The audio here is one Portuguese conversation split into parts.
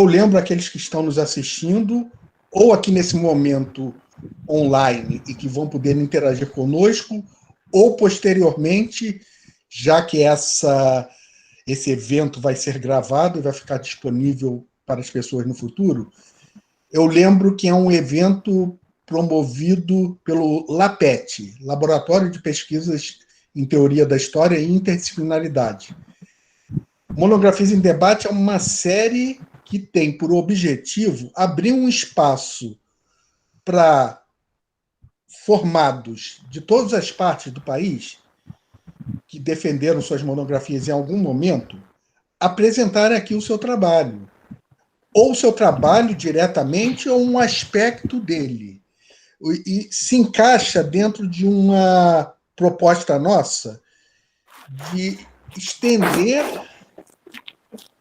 Eu lembro aqueles que estão nos assistindo, ou aqui nesse momento online, e que vão poder interagir conosco, ou posteriormente, já que esse evento vai ser gravado e vai ficar disponível para as pessoas no futuro. Eu lembro que é um evento promovido pelo LAPET, Laboratório de Pesquisas em Teoria da História e Interdisciplinaridade. Monografias em Debate é uma série que tem por objetivo abrir um espaço para formados de todas as partes do país que defenderam suas monografias em algum momento apresentarem aqui o seu trabalho. Ou o seu trabalho diretamente ou um aspecto dele. E se encaixa dentro de uma proposta nossa de estender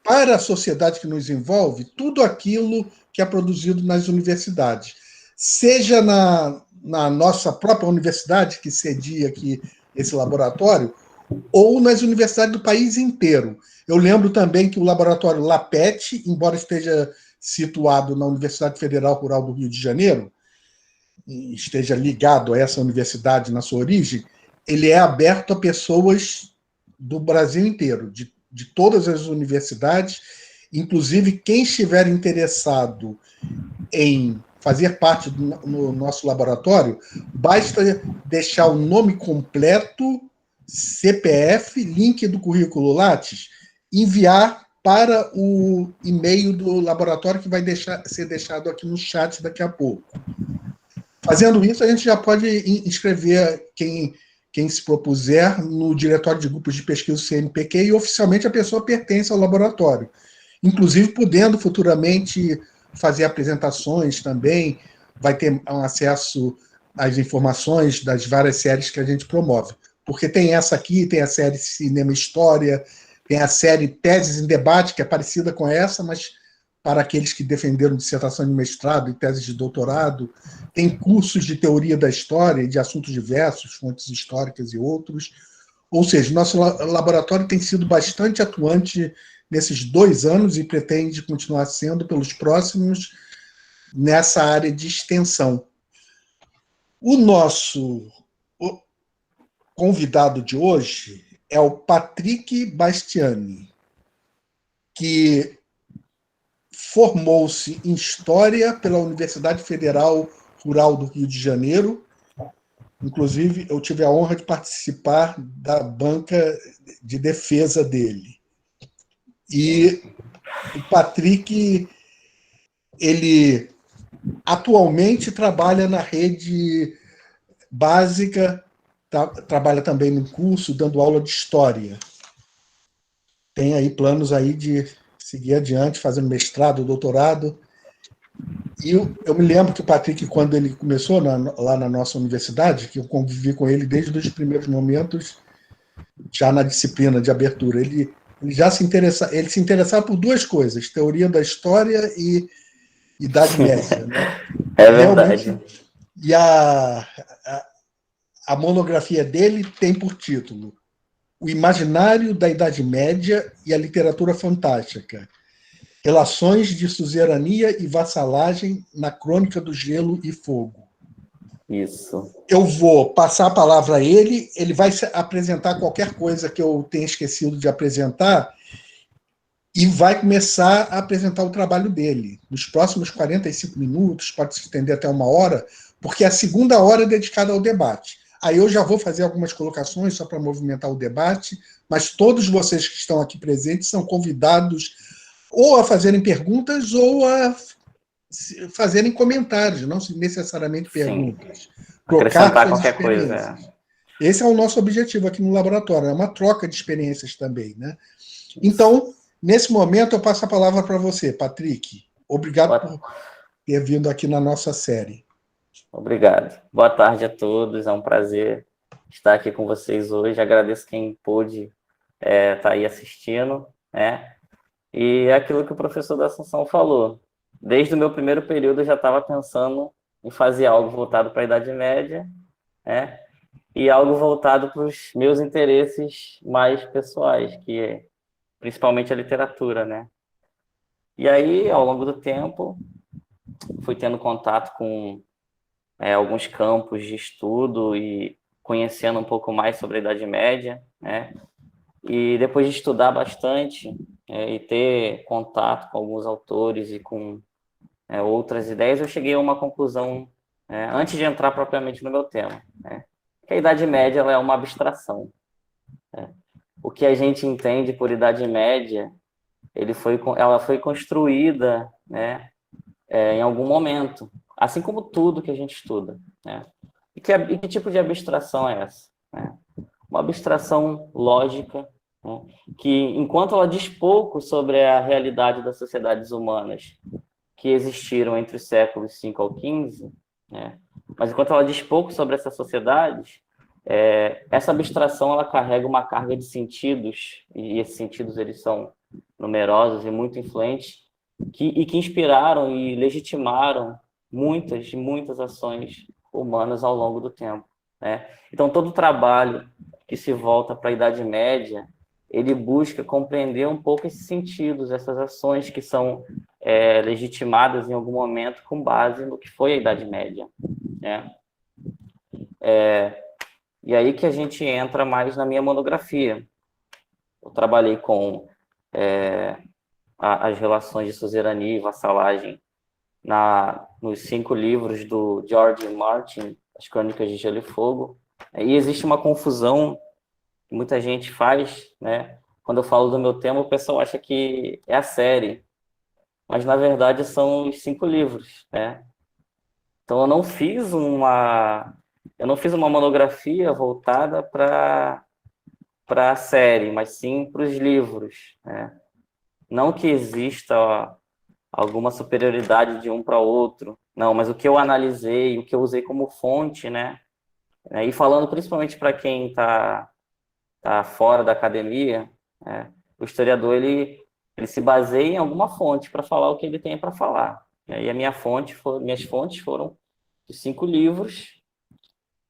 para a sociedade que nos envolve tudo aquilo que é produzido nas universidades. Seja na nossa própria universidade, que cedia aqui esse laboratório, ou nas universidades do país inteiro. Eu lembro também que o laboratório LAPET, embora esteja situado na Universidade Federal Rural do Rio de Janeiro, esteja ligado a essa universidade na sua origem, ele é aberto a pessoas do Brasil inteiro, de todas as universidades, inclusive quem estiver interessado em fazer parte do nosso laboratório, basta deixar o nome completo, CPF, link do currículo Lattes, enviar para o e-mail do laboratório que vai ser deixado aqui no chat daqui a pouco. Fazendo isso, a gente já pode inscrever quem se propuser no Diretório de Grupos de Pesquisa do CNPq e oficialmente a pessoa pertence ao laboratório, inclusive podendo futuramente fazer apresentações também, vai ter um acesso às informações das várias séries que a gente promove. Porque tem essa aqui, tem a série Cinema e História, tem a série Teses em Debate, que é parecida com essa, mas para aqueles que defenderam dissertação de mestrado e teses de doutorado, tem cursos de teoria da história e de assuntos diversos, fontes históricas e outros. Ou seja, nosso laboratório tem sido bastante atuante nesses 2 anos e pretende continuar sendo pelos próximos nessa área de extensão. O nosso convidado de hoje é o Patrick Bastiani, que formou-se em História pela Universidade Federal Rural do Rio de Janeiro. Inclusive, eu tive a honra de participar da banca de defesa dele. E o Patrick, ele atualmente trabalha na rede básica, trabalha também no curso, dando aula de História. Tem aí planos aí de seguir adiante, fazendo mestrado, doutorado. E eu me lembro que o Patrick, quando ele começou lá na nossa universidade, que eu convivi com ele desde os primeiros momentos, já na disciplina de abertura, ele se interessava por 2 coisas, teoria da história e Idade Média. Né? É Realmente, verdade. e a monografia dele tem por título O Imaginário da Idade Média e a Literatura Fantástica. Relações de suzerania e vassalagem na Crônica do Gelo e Fogo. Isso. Eu vou passar a palavra a ele, ele vai apresentar qualquer coisa que eu tenha esquecido de apresentar e vai começar a apresentar o trabalho dele. Nos próximos 45 minutos, pode se estender até 1 hora, porque a segunda hora é dedicada ao debate. Aí eu já vou fazer algumas colocações só para movimentar o debate, mas todos vocês que estão aqui presentes são convidados ou a fazerem perguntas ou a fazerem comentários, não necessariamente perguntas. Sim. Trocar Acrescentar suas qualquer coisa. experiências. Esse é o nosso objetivo aqui no laboratório, é uma troca de experiências também. Né? Então, nesse momento, eu passo a palavra para você, Patrick. Obrigado por ter vindo aqui na nossa série. Obrigado. Boa tarde a todos, é um prazer estar aqui com vocês hoje. Agradeço quem pôde estar aí assistindo, né? E é aquilo que o professor da Assunção falou. Desde o meu primeiro período eu já estava pensando em fazer algo voltado para a Idade Média, né? E algo voltado para os meus interesses mais pessoais, que é principalmente a literatura, né? E aí, ao longo do tempo, fui tendo contato com alguns campos de estudo e conhecendo um pouco mais sobre a Idade Média, né? E depois de estudar bastante e ter contato com alguns autores e com outras ideias, eu cheguei a uma conclusão, antes de entrar propriamente no meu tema, né? Que a Idade Média ela é uma abstração. Né? O que a gente entende por Idade Média, ela foi construída, né, em algum momento, assim como tudo que a gente estuda. Né? E que tipo de abstração é essa? Né? Uma abstração lógica, né, que, enquanto ela diz pouco sobre a realidade das sociedades humanas que existiram entre os séculos 5 ao 15, né, mas enquanto ela diz pouco sobre essas sociedades, essa abstração ela carrega uma carga de sentidos, e esses sentidos eles são numerosos e muito influentes, que inspiraram e legitimaram muitas ações humanas ao longo do tempo. Né? Então, todo trabalho que se volta para a Idade Média, ele busca compreender um pouco esses sentidos, essas ações que são legitimadas em algum momento com base no que foi a Idade Média. Né? E aí que a gente entra mais na minha monografia. Eu trabalhei com as relações de suzerania e vassalagem nos 5 livros do George Martin, As Crônicas de Gelo e Fogo. E existe uma confusão que muita gente faz, né? Quando eu falo do meu tema, o pessoal acha que é a série, mas na verdade são os 5 livros, né? Então eu não fiz uma monografia voltada para a série, mas sim para os livros, né? Não que exista alguma superioridade de um para outro, não, mas o que eu analisei, o que eu usei como fonte, né? E falando principalmente para quem está fora da academia, o historiador ele se baseia em alguma fonte para falar o que ele tem para falar. E aí minhas fontes foram os 5 livros,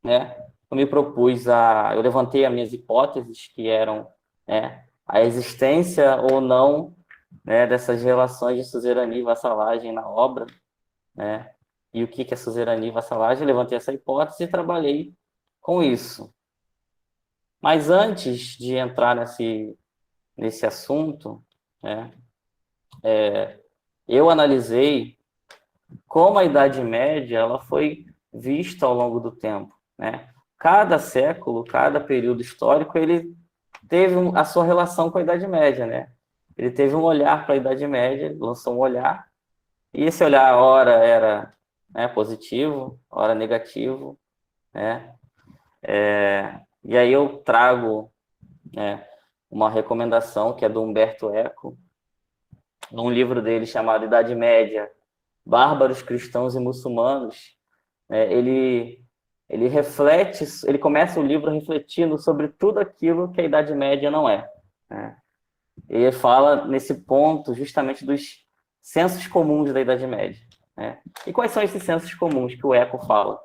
né? Eu levantei as minhas hipóteses que eram, né, a existência ou não, né, dessas relações de suzerania e vassalagem na obra, né? E o que é suzerania e vassalagem? Eu levantei essa hipótese e trabalhei com isso. Mas antes de entrar nesse assunto, né, eu analisei como a Idade Média ela foi vista ao longo do tempo. Né? Cada século, cada período histórico, ele teve a sua relação com a Idade Média. Né? Ele teve um olhar para a Idade Média, lançou um olhar, e esse olhar, ora era, né, positivo, ora negativo. Né? E aí eu trago, né, uma recomendação que é do Humberto Eco, num livro dele chamado Idade Média, Bárbaros, Cristãos e Muçulmanos. Ele reflete, ele começa o livro refletindo sobre tudo aquilo que a Idade Média não é. Né? Ele fala nesse ponto justamente dos sensos comuns da Idade Média. Né? E quais são esses sensos comuns que o Eco fala?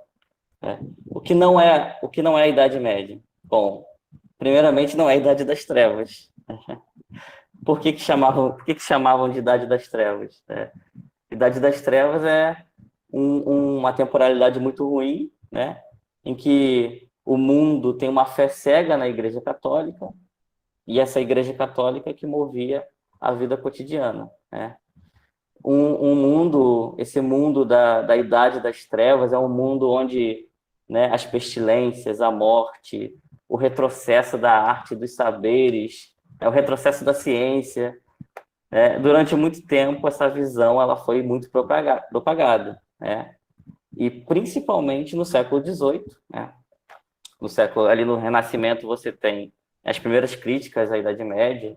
O que não é a Idade Média? Bom, primeiramente não é a Idade das Trevas. Por que chamavam de Idade das Trevas? Idade das Trevas é uma temporalidade muito ruim, né? Em que o mundo tem uma fé cega na Igreja Católica, e essa Igreja Católica que movia a vida cotidiana. Né? Esse mundo da Idade das Trevas é um mundo onde, né, as pestilências, a morte, o retrocesso da arte, dos saberes, o retrocesso da ciência. Durante muito tempo, essa visão ela foi muito propagada. Né? E principalmente no século XVIII. Né? Ali no Renascimento, você tem as primeiras críticas à Idade Média,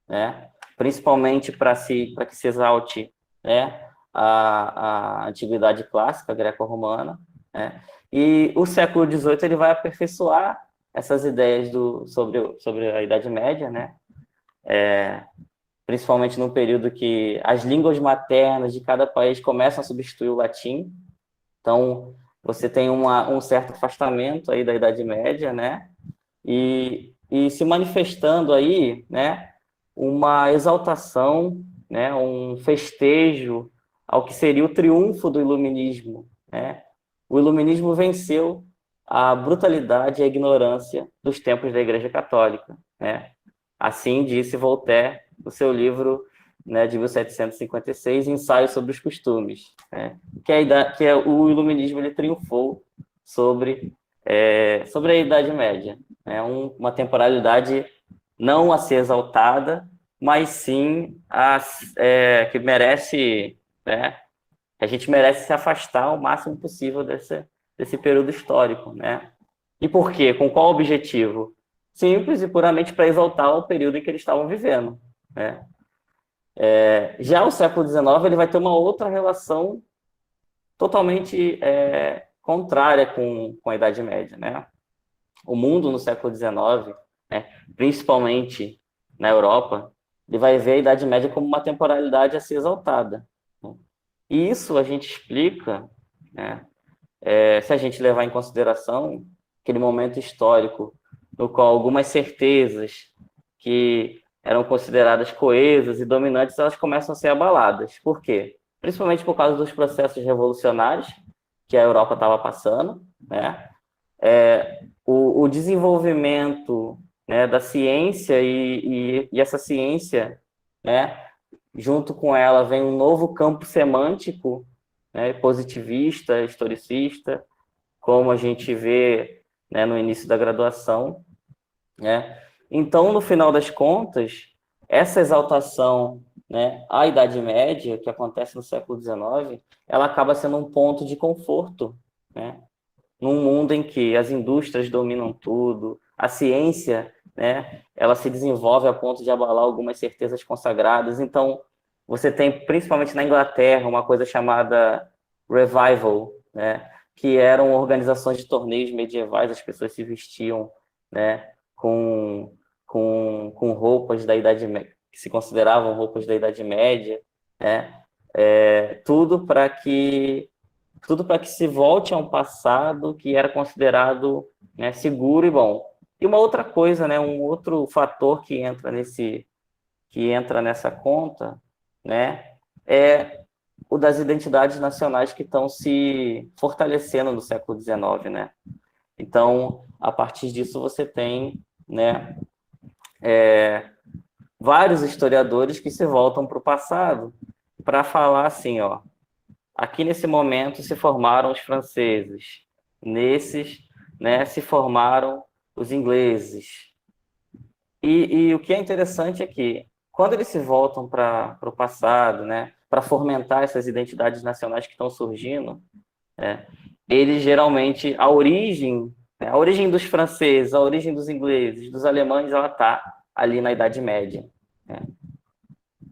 né? Principalmente para que se exalte, né, a Antiguidade Clássica, greco-romana. Né? E o século XVIII ele vai aperfeiçoar essas ideias sobre a Idade Média, né? Principalmente no período que as línguas maternas de cada país começam a substituir o latim. Então, você tem um certo afastamento aí da Idade Média, né? E se manifestando aí, né, uma exaltação né, um festejo ao que seria o triunfo do iluminismo, né? O iluminismo venceu a brutalidade e a ignorância dos tempos da Igreja Católica, né? Assim disse Voltaire no seu livro, né, de 1756, Ensaio sobre os Costumes, né? O iluminismo ele triunfou sobre a Idade Média, né? Uma temporalidade não a ser exaltada, mas sim que merece, né? A gente merece se afastar o máximo possível desse período histórico, né? E por quê? Com qual objetivo? Simples e puramente para exaltar o período em que eles estavam vivendo, né? Já o século XIX ele vai ter uma outra relação totalmente contrária com a Idade Média, né? O mundo no século XIX, né, principalmente na Europa, ele vai ver a Idade Média como uma temporalidade a ser exaltada, né? E isso a gente explica, né, se a gente levar em consideração aquele momento histórico no qual algumas certezas que eram consideradas coesas e dominantes, elas começam a ser abaladas. Por quê? Principalmente por causa dos processos revolucionários que a Europa estava passando, né? O desenvolvimento, né, da ciência e essa ciência, né, junto com ela vem um novo campo semântico, né, positivista, historicista, como a gente vê, né, no início da graduação, né? Então, no final das contas, essa exaltação, né, à Idade Média, que acontece no século XIX, ela acaba sendo um ponto de conforto, né? Num mundo em que as indústrias dominam tudo, a ciência, né, ela se desenvolve a ponto de abalar algumas certezas consagradas. Então, você tem, principalmente na Inglaterra, uma coisa chamada revival, né, que eram organizações de torneios medievais, as pessoas se vestiam, né, com roupas da Idade Média, que se consideravam roupas da Idade Média, né, tudo para que se volte a um passado que era considerado, né, seguro e bom. E uma outra coisa, né, um outro fator que entra nessa conta, né, é o das identidades nacionais que estão se fortalecendo no século XIX, né? Então, a partir disso você tem, né, vários historiadores que se voltam para o passado para falar assim, ó, aqui nesse momento se formaram os franceses, nesses, né, se formaram os ingleses. E o que é interessante é que, quando eles se voltam para o passado, né, para fomentar essas identidades nacionais que estão surgindo, né, eles geralmente, a origem dos franceses, a origem dos ingleses, dos alemães, ela está ali na Idade Média, né?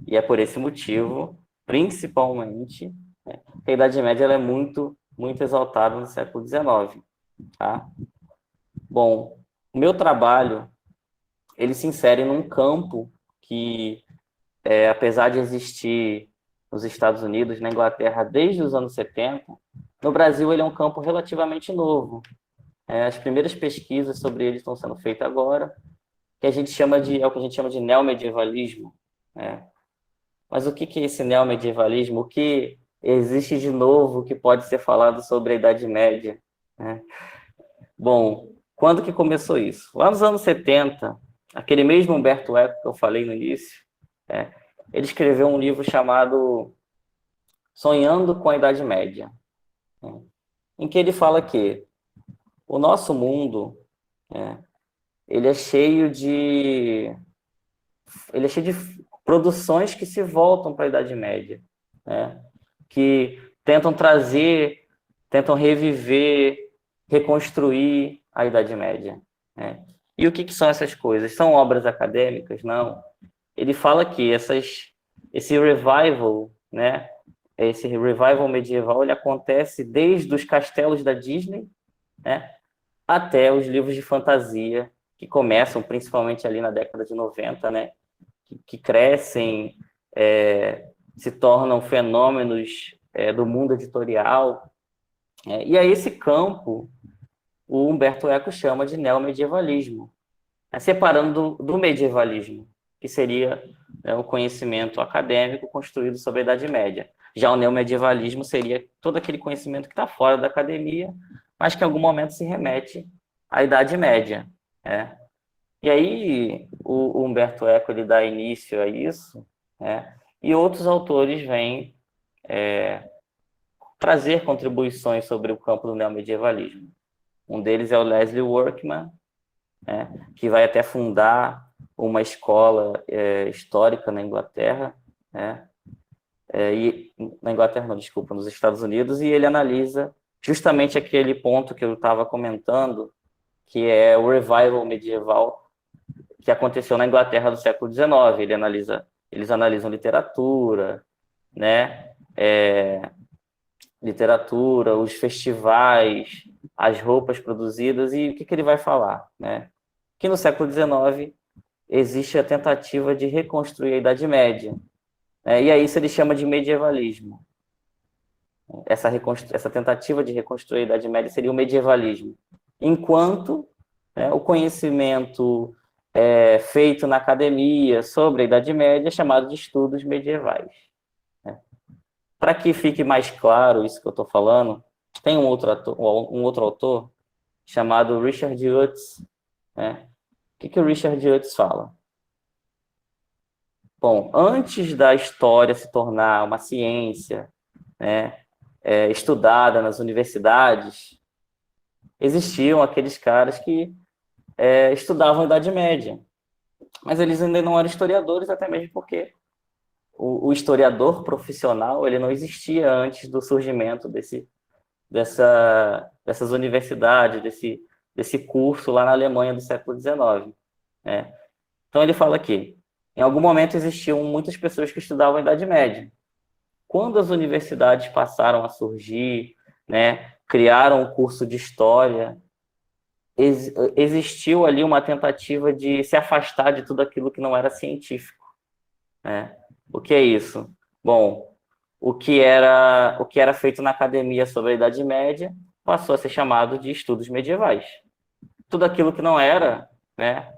E é por esse motivo, principalmente, né, que a Idade Média ela é muito, muito exaltada no século XIX. Tá? Bom, o meu trabalho ele se insere num campo que, apesar de existir nos Estados Unidos, na Inglaterra, desde os anos 70, no Brasil ele é um campo relativamente novo. As primeiras pesquisas sobre ele estão sendo feitas agora, que é o que a gente chama de neomedievalismo, né? Mas o que é esse neomedievalismo? O que existe de novo que pode ser falado sobre a Idade Média, né? Bom, quando que começou isso? Lá nos anos 70, aquele mesmo Humberto Eco que eu falei no início, ele escreveu um livro chamado Sonhando com a Idade Média, né, em que ele fala que o nosso mundo, ele é cheio de produções que se voltam para a Idade Média, né, que tentam reviver, reconstruir a Idade Média, né? E o que são essas coisas? São obras acadêmicas? Não. Ele fala que esse revival, né, esse revival medieval, ele acontece desde os castelos da Disney, né, até os livros de fantasia, que começam principalmente ali na década de 90, né, que crescem, se tornam fenômenos do mundo editorial. E a esse campo, o Humberto Eco chama de neomedievalismo, separando do medievalismo, que seria né, o conhecimento acadêmico construído sobre a Idade Média. Já o neomedievalismo seria todo aquele conhecimento que está fora da academia, mas que em algum momento se remete à Idade Média. Né? E aí o Humberto Eco ele dá início a isso, né? E outros autores vêm trazer contribuições sobre o campo do neomedievalismo. Um deles é o Leslie Workman, né? Que vai até fundar uma escola histórica na Inglaterra, né? Na Inglaterra não, desculpa, nos Estados Unidos, e ele analisa justamente aquele ponto que eu estava comentando, que é o revival medieval que aconteceu na Inglaterra do século XIX. Eles analisam literatura, né? Literatura, os festivais, as roupas produzidas, e o que ele vai falar, né? Que no século XIX existe a tentativa de reconstruir a Idade Média, né? E aí isso ele chama de medievalismo. Essa tentativa de reconstruir a Idade Média seria o medievalismo. Enquanto, né, o conhecimento feito na academia sobre a Idade Média é chamado de estudos medievais. Né? Para que fique mais claro isso que eu estou falando, tem um outro autor chamado Richard Hutts. Né? O que o Richard Hutts fala? Bom, antes da história se tornar uma ciência, né, estudada nas universidades, existiam aqueles caras que estudavam a Idade Média, mas eles ainda não eram historiadores, até mesmo porque o historiador profissional ele não existia antes do surgimento dessas universidades, desse curso lá na Alemanha do século XIX. Né? Então ele fala que em algum momento existiam muitas pessoas que estudavam a Idade Média. Quando as universidades passaram a surgir, né, criaram um curso de história, existiu ali uma tentativa de se afastar de tudo aquilo que não era científico. Né? O que é isso? Bom, o que era feito na academia sobre a Idade Média passou a ser chamado de estudos medievais. Tudo aquilo que não era, né,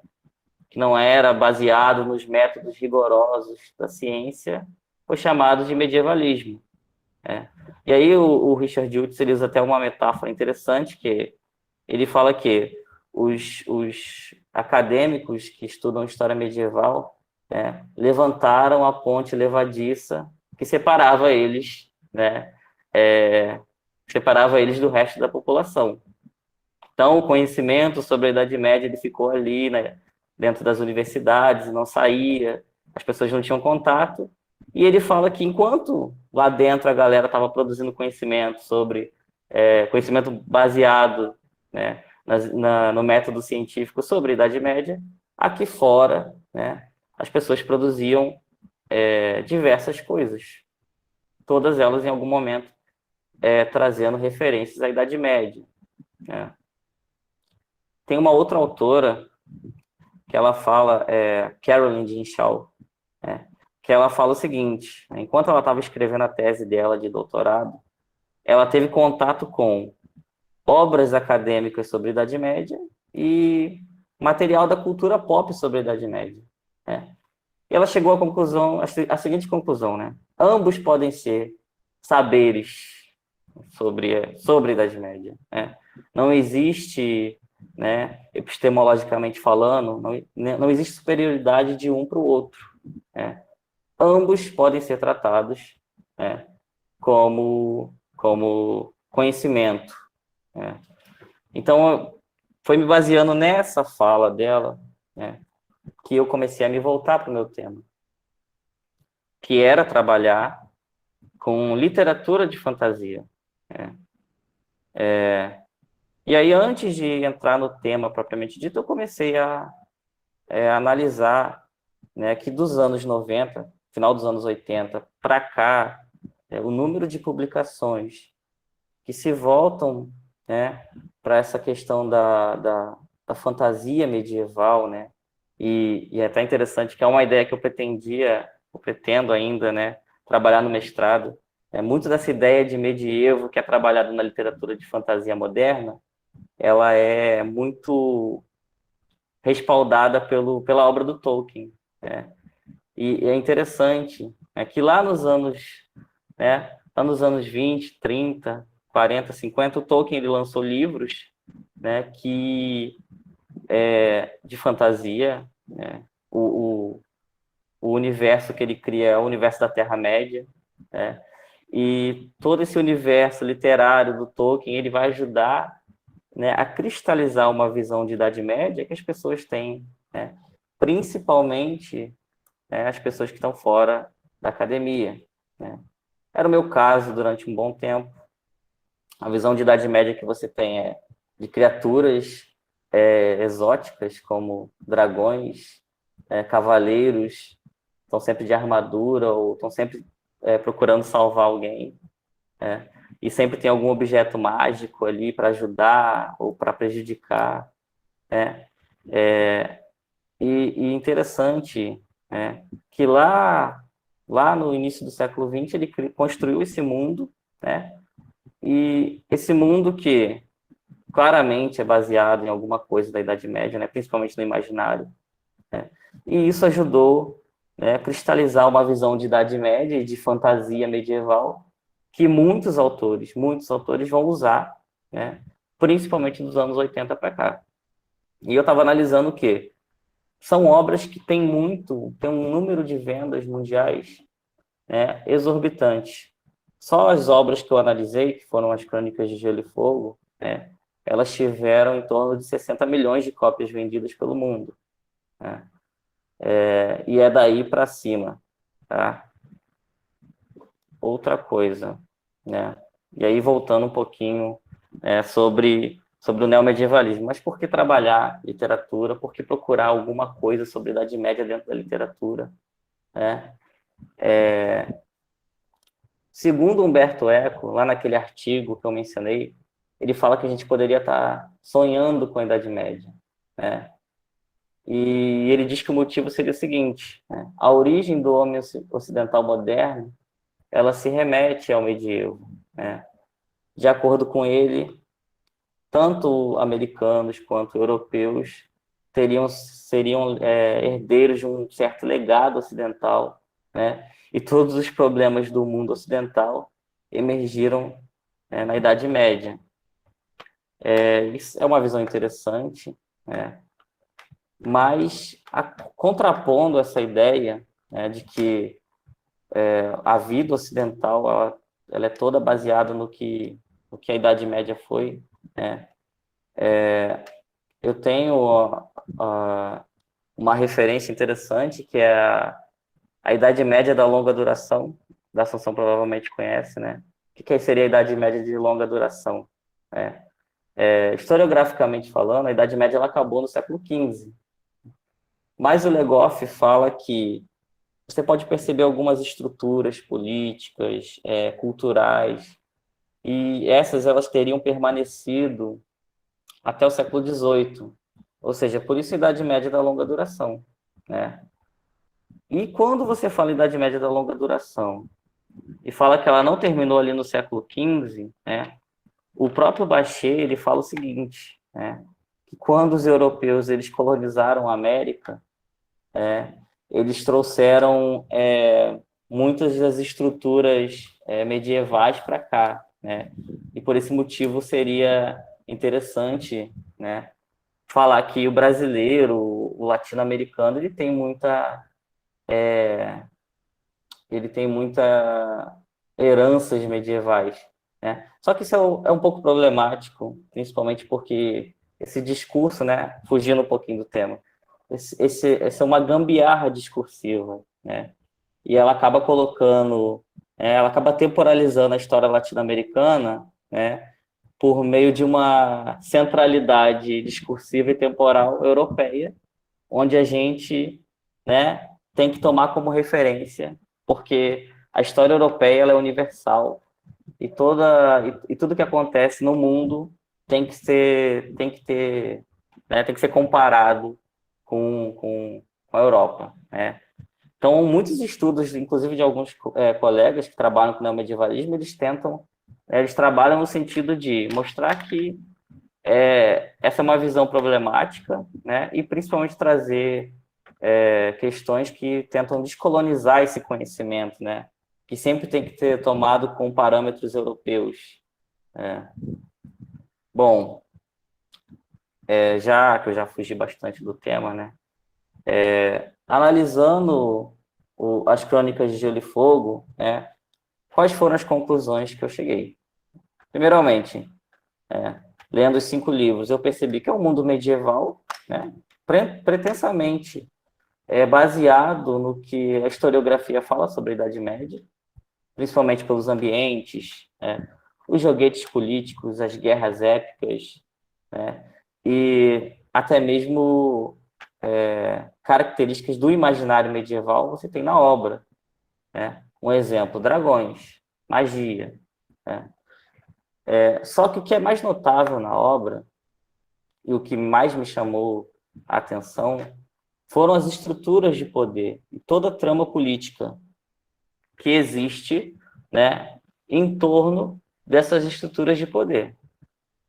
que não era baseado nos métodos rigorosos da ciência, foi chamado de medievalismo. Né? E aí o Richard Hutts ele usa até uma metáfora interessante, que ele fala que os acadêmicos que estudam história medieval, né, levantaram a ponte levadiça que separava eles, né, separava eles do resto da população. Então, o conhecimento sobre a Idade Média ele ficou ali, né, dentro das universidades, não saía, as pessoas não tinham contato. E ele fala que enquanto lá dentro a galera estava produzindo conhecimento conhecimento baseado, né, no método científico sobre a Idade Média, aqui fora, né, as pessoas produziam diversas coisas, todas elas em algum momento trazendo referências à Idade Média. Né? Tem uma outra autora que ela fala, Caroline Ginshaw, que ela fala o seguinte: enquanto ela estava escrevendo a tese dela de doutorado, ela teve contato com obras acadêmicas sobre a Idade Média e material da cultura pop sobre a Idade Média. Né? E ela chegou à conclusão, a seguinte conclusão, né? Ambos podem ser saberes sobre a Idade Média. Né? Não existe, né, epistemologicamente falando, não existe superioridade de um para o outro. Né? Ambos podem ser tratados, né, como conhecimento. Né? Então, foi me baseando nessa fala dela, né, que eu comecei a me voltar para o meu tema, que era trabalhar com literatura de fantasia. Né? E aí, antes de entrar no tema propriamente dito, eu comecei a analisar, né, que dos anos 90, final dos anos 80, para cá, o número de publicações que se voltam, né, para essa questão da fantasia medieval, né, e é até interessante que é uma ideia que eu pretendo ainda, né, trabalhar no mestrado. Muito dessa ideia de medievo que é trabalhado na literatura de fantasia moderna, ela é muito respaldada pela obra do Tolkien. Né? E é interessante, né, que lá nos anos, né, lá nos anos 20, 30, 40, 50, o Tolkien ele lançou livros, né, de fantasia, né, o universo que ele cria é o universo da Terra-média, né, e todo esse universo literário do Tolkien ele vai ajudar, né, a cristalizar uma visão de Idade Média que as pessoas têm, né, principalmente, né, as pessoas que estão fora da academia, né. Era o meu caso durante um bom tempo. A visão de Idade Média que você tem é de criaturas exóticas, como dragões, cavaleiros, estão sempre de armadura ou estão sempre procurando salvar alguém. E sempre tem algum objeto mágico ali para ajudar ou para prejudicar. Né? E interessante, né, que lá no início do século XX ele construiu esse mundo, né? E esse mundo que claramente é baseado em alguma coisa da Idade Média, né, principalmente no imaginário, né? E isso ajudou, né, a cristalizar uma visão de Idade Média e de fantasia medieval que muitos autores vão usar, né, principalmente dos anos 80 para cá. E eu estava analisando o quê? São obras que têm um número de vendas mundiais, né, exorbitante. Só as obras que eu analisei, que foram as Crônicas de Gelo e Fogo, né, elas tiveram em torno de 60 milhões de cópias vendidas pelo mundo. Né? E é daí para cima. Tá? Outra coisa. Né? E aí, voltando um pouquinho sobre o neomedievalismo. Mas por que trabalhar literatura? Por que procurar alguma coisa sobre a Idade Média dentro da literatura? Né? Segundo Humberto Eco, lá naquele artigo que eu mencionei, ele fala que a gente poderia estar sonhando com a Idade Média. Né? E ele diz que o motivo seria o seguinte, né? A origem do homem ocidental moderno, ela se remete ao medievo. Né? De acordo com ele, tanto americanos quanto europeus seriam herdeiros de um certo legado ocidental, né? E todos os problemas do mundo ocidental emergiram na Idade Média. Isso é uma visão interessante, né? Mas contrapondo essa ideia, né, de que a vida ocidental ela é toda baseada no que a Idade Média foi, né? Eu tenho uma referência interessante, que é a Idade Média da longa duração. Da Assunção provavelmente conhece, né? O que seria a Idade Média de longa duração? Historiograficamente falando, a Idade Média ela acabou no século XV. Mas o Legoff fala que você pode perceber algumas estruturas políticas, culturais, e elas teriam permanecido até o século XVIII. Ou seja, por isso a Idade Média da longa duração. Né? E quando você fala Idade Média da longa duração e fala que ela não terminou ali no século XV, né, o próprio Bachê ele fala o seguinte, né, que quando os europeus eles colonizaram a América, eles trouxeram muitas das estruturas medievais para cá, né? E por esse motivo seria interessante, né, falar que o brasileiro, o latino-americano, ele tem muita heranças medievais, né? Só que isso é um pouco problemático, principalmente porque esse discurso, né, fugindo um pouquinho do tema, essa é uma gambiarra discursiva, né? E ela acaba ela acaba temporalizando a história latino-americana, né, por meio de uma centralidade discursiva e temporal europeia, onde a gente, né, tem que tomar como referência, porque a história europeia ela é universal e tudo que acontece no mundo tem que ser comparado com a Europa, né? Então, muitos estudos, inclusive de alguns colegas que trabalham com neomedievalismo, eles trabalham no sentido de mostrar que essa é uma visão problemática, né? E principalmente trazer questões que tentam descolonizar esse conhecimento, né? Que sempre tem que ser tomado com parâmetros europeus. Bom, já que eu já fugi bastante do tema, né? Analisando as Crônicas de Gelo e Fogo, né? Quais foram as conclusões que eu cheguei? Primeiramente, lendo os 5 livros, eu percebi que é um mundo medieval, né? Pretensamente baseado no que a historiografia fala sobre a Idade Média, principalmente pelos ambientes, os joguetes políticos, as guerras épicas, né? E até mesmo características do imaginário medieval você tem na obra. Né? Um exemplo, dragões, magia. Né? Só que o que é mais notável na obra, e o que mais me chamou a atenção, foram as estruturas de poder e toda a trama política que existe, né, em torno dessas estruturas de poder.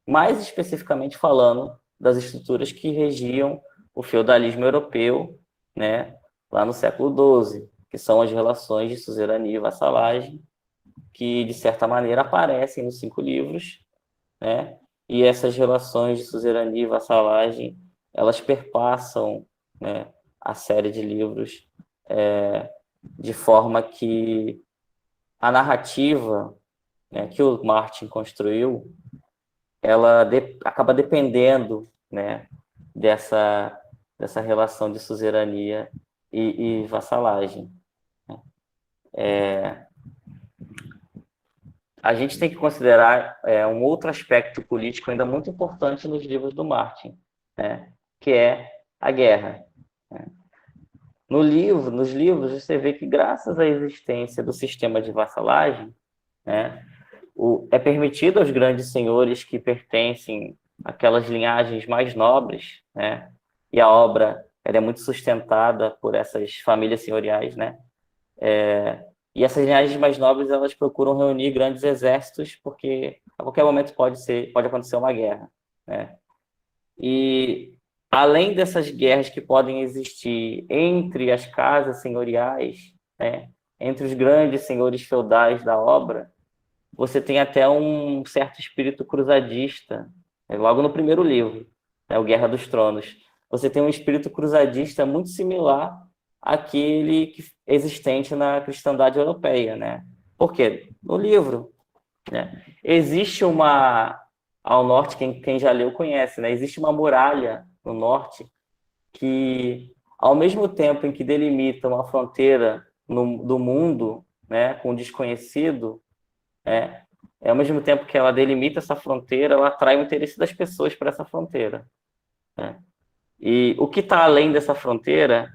Mais especificamente falando das estruturas que regiam o feudalismo europeu, né, lá no século XII, que são as relações de suzerania e vassalagem, que, de certa maneira, aparecem nos 5 livros, né, e essas relações de suzerania e vassalagem, elas perpassam, né, a série de livros de forma que a narrativa, né, que o Martin construiu, ela acaba dependendo, né, dessa relação de suzerania e vassalagem. A gente tem que considerar um outro aspecto político ainda muito importante nos livros do Martin, né, que é a guerra. Né? Nos livros, você vê que graças à existência do sistema de vassalagem, né, é permitido aos grandes senhores que pertencem àquelas linhagens mais nobres, né, e a obra ela é muito sustentada por essas famílias senhoriais, né, e essas linhagens mais nobres elas procuram reunir grandes exércitos porque a qualquer momento pode acontecer uma guerra, né? E além dessas guerras que podem existir entre as casas senhoriais, né, entre os grandes senhores feudais da obra, você tem até um certo espírito cruzadista, logo no primeiro livro, né, o Guerra dos Tronos. Você tem um espírito cruzadista muito similar àquele existente na cristandade europeia, né? Por quê? No livro, né, existe ao norte, quem já leu conhece, né? Existe uma muralha no norte que, ao mesmo tempo em que delimita uma fronteira do mundo, né, com o desconhecido, ao mesmo tempo que ela delimita essa fronteira, ela atrai o interesse das pessoas para essa fronteira. Né? E o que está além dessa fronteira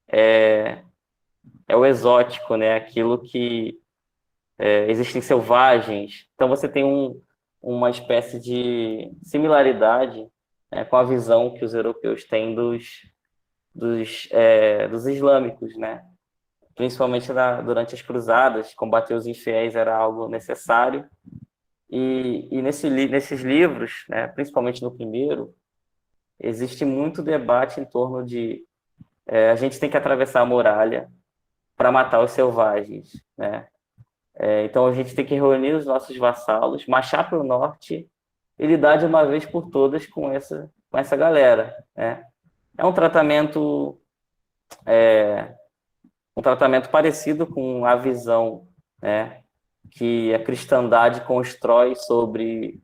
é o exótico, né? Aquilo que existem selvagens. Então você tem uma espécie de similaridade, né, com a visão que os europeus têm dos islâmicos, né? Principalmente durante as cruzadas, combater os infiéis era algo necessário. E nesses livros, né, principalmente no primeiro, existe muito debate em torno de a gente tem que atravessar a muralha para matar os selvagens, né? Então a gente tem que reunir os nossos vassalos, marchar para o norte e lidar de uma vez por todas com essa galera, né? É um tratamento parecido com a visão, né, que a cristandade constrói sobre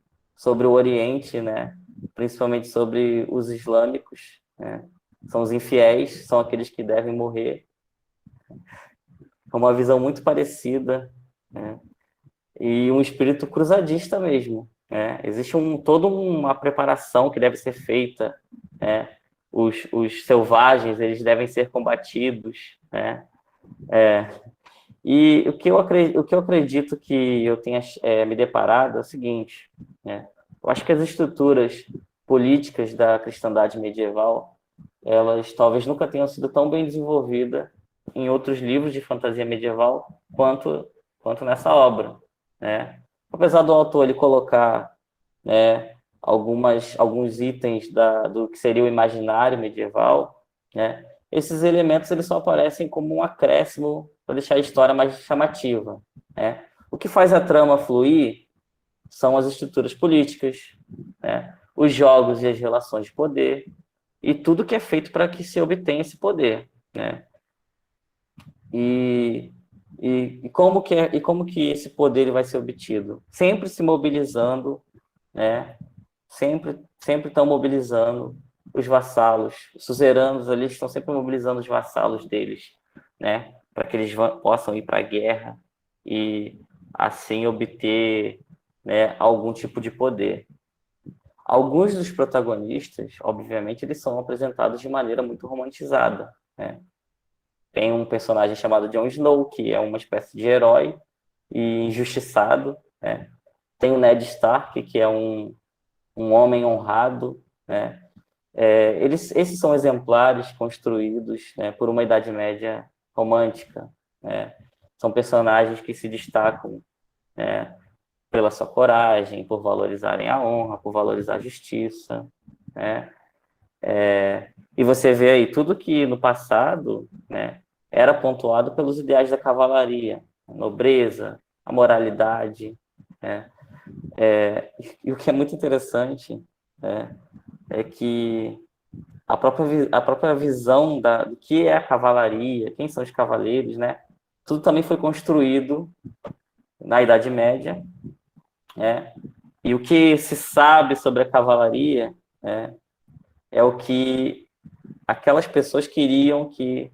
o Oriente, né, principalmente sobre os islâmicos, né, são os infiéis, são aqueles que devem morrer. É uma visão muito parecida, né, e um espírito cruzadista mesmo. Né, existe toda uma preparação que deve ser feita, né, os selvagens eles devem ser combatidos, né, e o que eu acredito que eu tenha me deparado é o seguinte, né? Eu acho que as estruturas políticas da cristandade medieval, elas talvez nunca tenham sido tão bem desenvolvidas em outros livros de fantasia medieval quanto nessa obra, né? Apesar do autor ele colocar, né, alguns itens do que seria o imaginário medieval, né? esses elementos eles só aparecem como um acréscimo para deixar a história mais chamativa, né? O que faz a trama fluir são as estruturas políticas, né? Os jogos e as relações de poder, e tudo que é feito para que se obtenha esse poder, né? E, e como que esse poder ele vai ser obtido? Sempre se mobilizando, né? Sempre estão mobilizando os vassalos, os suzeranos ali estão sempre mobilizando os vassalos deles, né? Para que eles possam ir para a guerra e assim obter, né, algum tipo de poder. Alguns dos protagonistas, obviamente, eles são apresentados de maneira muito romantizada, né? Tem um personagem chamado Jon Snow, que é uma espécie de herói e injustiçado, né? Tem o Ned Stark, que é um homem honrado, né? Esses são exemplares construídos, né, por uma Idade Média romântica, né? São personagens que se destacam, né, pela sua coragem, por valorizarem a honra, por valorizar a justiça, né? E você vê aí tudo que no passado, né, era pontuado pelos ideais da cavalaria, a nobreza, a moralidade, né? E o que é muito interessante, né, é que a própria visão do que é a cavalaria, quem são os cavaleiros, né? Tudo também foi construído na Idade Média, né? E o que se sabe sobre a cavalaria, né, é o que aquelas pessoas queriam que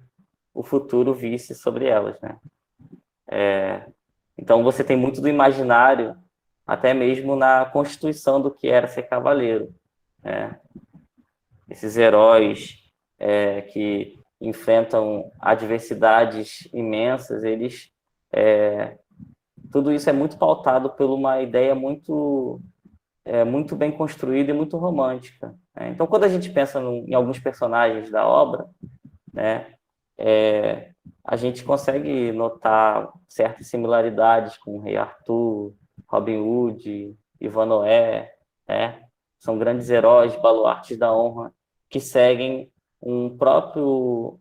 o futuro visse sobre elas, né? Então você tem muito do imaginário, até mesmo na constituição do que era ser cavaleiro, né? Esses heróis que enfrentam adversidades imensas, eles tudo isso é muito pautado por uma ideia muito bem construída e muito romântica, né? Então, quando a gente pensa em alguns personagens da obra, né, a gente consegue notar certas similaridades com o Rei Arthur, Robin Hood, Ivan-Noé, né? São grandes heróis, baluartes da honra, que seguem um próprio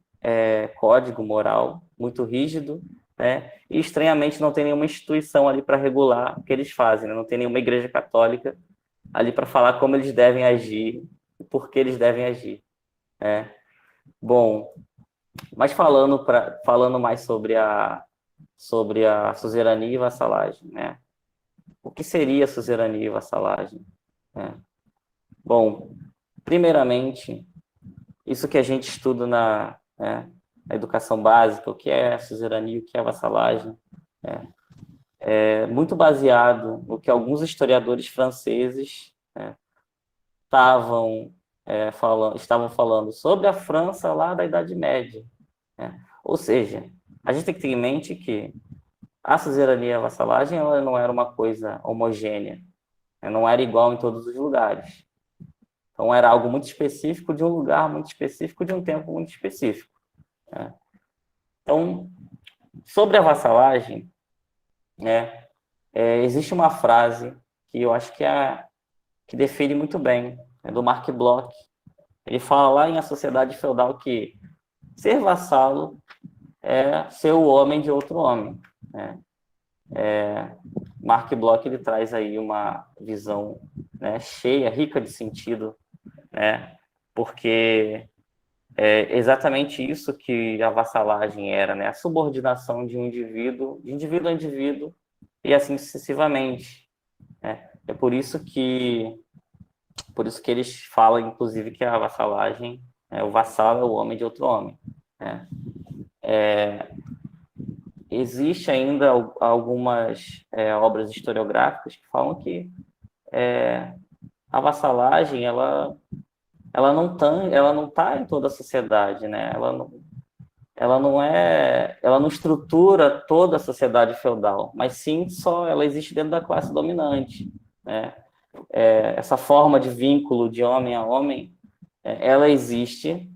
código moral muito rígido, né? E estranhamente não tem nenhuma instituição ali para regular o que eles fazem, né? Não tem nenhuma igreja católica ali para falar como eles devem agir e por que eles devem agir, né? Bom, mas falando mais sobre a suzerania e vassalagem, né? O que seria suzerania e vassalagem, né? Bom, primeiramente, isso que a gente estuda na educação básica, o que é suzerania, o que é vassalagem, né? É muito baseado no que alguns historiadores franceses, né, estavam falando sobre a França lá da Idade Média, né? Ou seja, a gente tem que ter em mente que a suzerania e a vassalagem ela não era uma coisa homogênea, né? Não era igual em todos os lugares. Então, era algo muito específico de um lugar muito específico, de um tempo muito específico, né? Então, sobre a vassalagem, né, existe uma frase que eu acho que define muito bem, é do Marc Bloch. Ele fala lá em A Sociedade Feudal que ser vassalo é ser o homem de outro homem, né? Marc Bloch ele traz aí uma visão, né, cheia, rica de sentido, né? Porque é exatamente isso que a vassalagem era, né? A subordinação de indivíduo a indivíduo, e assim sucessivamente, né? É por isso que eles falam, inclusive, que a vassalagem, o vassalo é o homem de outro homem, né? Existe ainda algumas obras historiográficas que falam que a vassalagem ela não tá em toda a sociedade, né? Ela não estrutura toda a sociedade feudal, mas sim só ela existe dentro da classe dominante, né? Essa forma de vínculo de homem a homem, ela existe,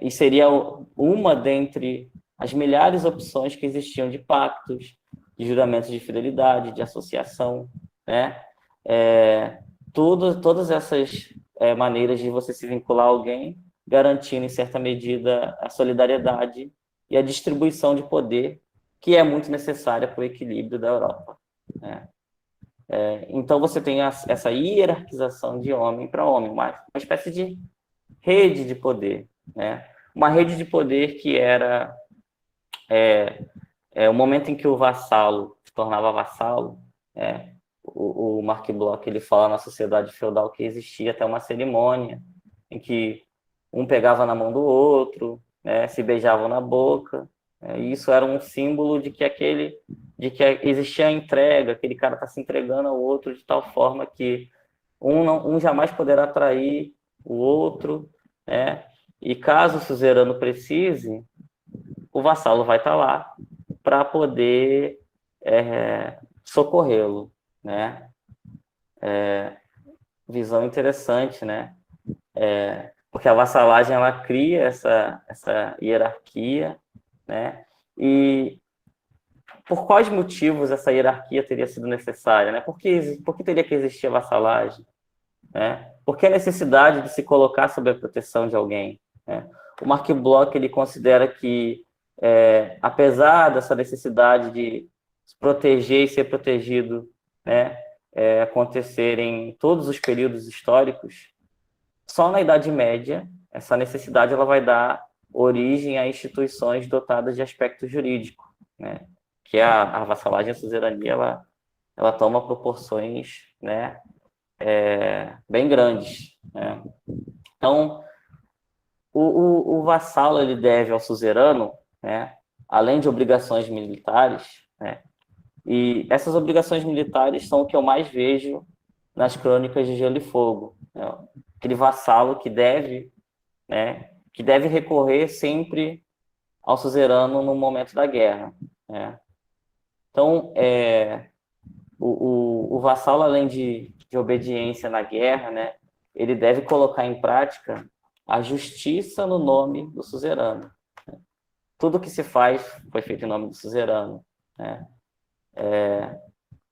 e seria uma dentre as milhares de opções que existiam de pactos, de juramentos de fidelidade, de associação, né? Todas essas maneiras de você se vincular a alguém, garantindo, em certa medida, a solidariedade e a distribuição de poder, que é muito necessária para o equilíbrio da Europa, né? Então, você tem essa hierarquização de homem para homem, uma espécie de rede de poder, né? Uma rede de poder que era o momento em que o vassalo se tornava vassalo. O Mark Bloch, ele fala na sociedade feudal que existia até uma cerimônia em que um pegava na mão do outro, né, se beijavam na boca, e isso era um símbolo de que existia a entrega, aquele cara está se entregando ao outro de tal forma que um jamais poderá trair o outro, né? E caso o suzerano precise, o vassalo vai estar lá para poder socorrê-lo, né? Visão interessante, né? Porque a vassalagem, ela cria essa hierarquia, né? E por quais motivos essa hierarquia teria sido necessária, né? Por que teria que existir a vassalagem, né? Por que a necessidade de se colocar sob a proteção de alguém, né? O Mark Bloch, ele considera que, apesar dessa necessidade de se proteger e ser protegido, né, acontecer em todos os períodos históricos, só na Idade Média essa necessidade ela vai dar origem a instituições dotadas de aspecto jurídico, né? Que a vassalagem e a suzerania ela toma proporções, né, bem grandes, né? Então, o vassalo ele deve ao suzerano, né, além de obrigações militares, né, e essas obrigações militares são o que eu mais vejo nas crônicas de Gelo e Fogo, né? Aquele vassalo que deve recorrer sempre ao suzerano no momento da guerra, né? Então, o vassalo, além de obediência na guerra, né, ele deve colocar em prática a justiça no nome do suzerano. Tudo que se faz foi feito em nome do suzerano, né?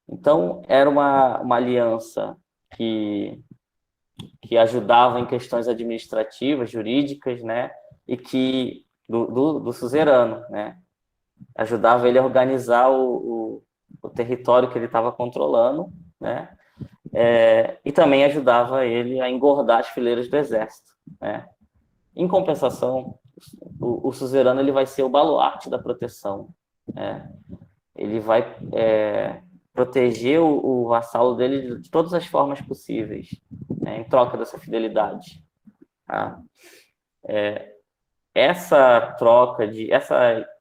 Então, era uma aliança que ajudava em questões administrativas, jurídicas, né? E que do suzerano, né? Ajudava ele a organizar o território que ele estava controlando, né? E também ajudava ele a engordar as fileiras do exército, né? Em compensação, o suzerano ele vai ser o baluarte da proteção, né? Ele vai proteger o vassalo dele de todas as formas possíveis, né, em troca dessa fidelidade. Tá? Essa troca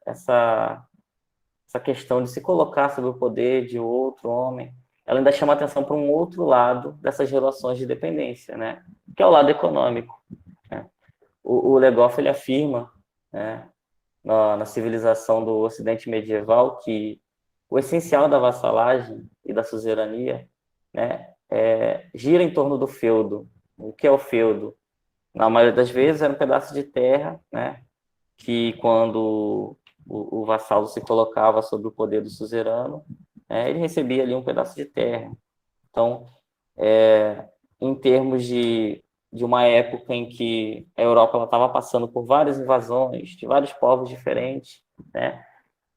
essa questão de se colocar sob o poder de outro homem, ela ainda chama atenção para um outro lado dessas relações de dependência, né, que é o lado econômico, né? O Le Goff ele afirma, né, na civilização do Ocidente medieval que o essencial da vassalagem e da suzerania, né, gira em torno do feudo. O que é o feudo? Na maioria das vezes era um pedaço de terra, né, que quando o vassalo se colocava sob o poder do suzerano, ele recebia ali um pedaço de terra. Então, em termos de uma época em que a Europa estava passando por várias invasões de vários povos diferentes, né,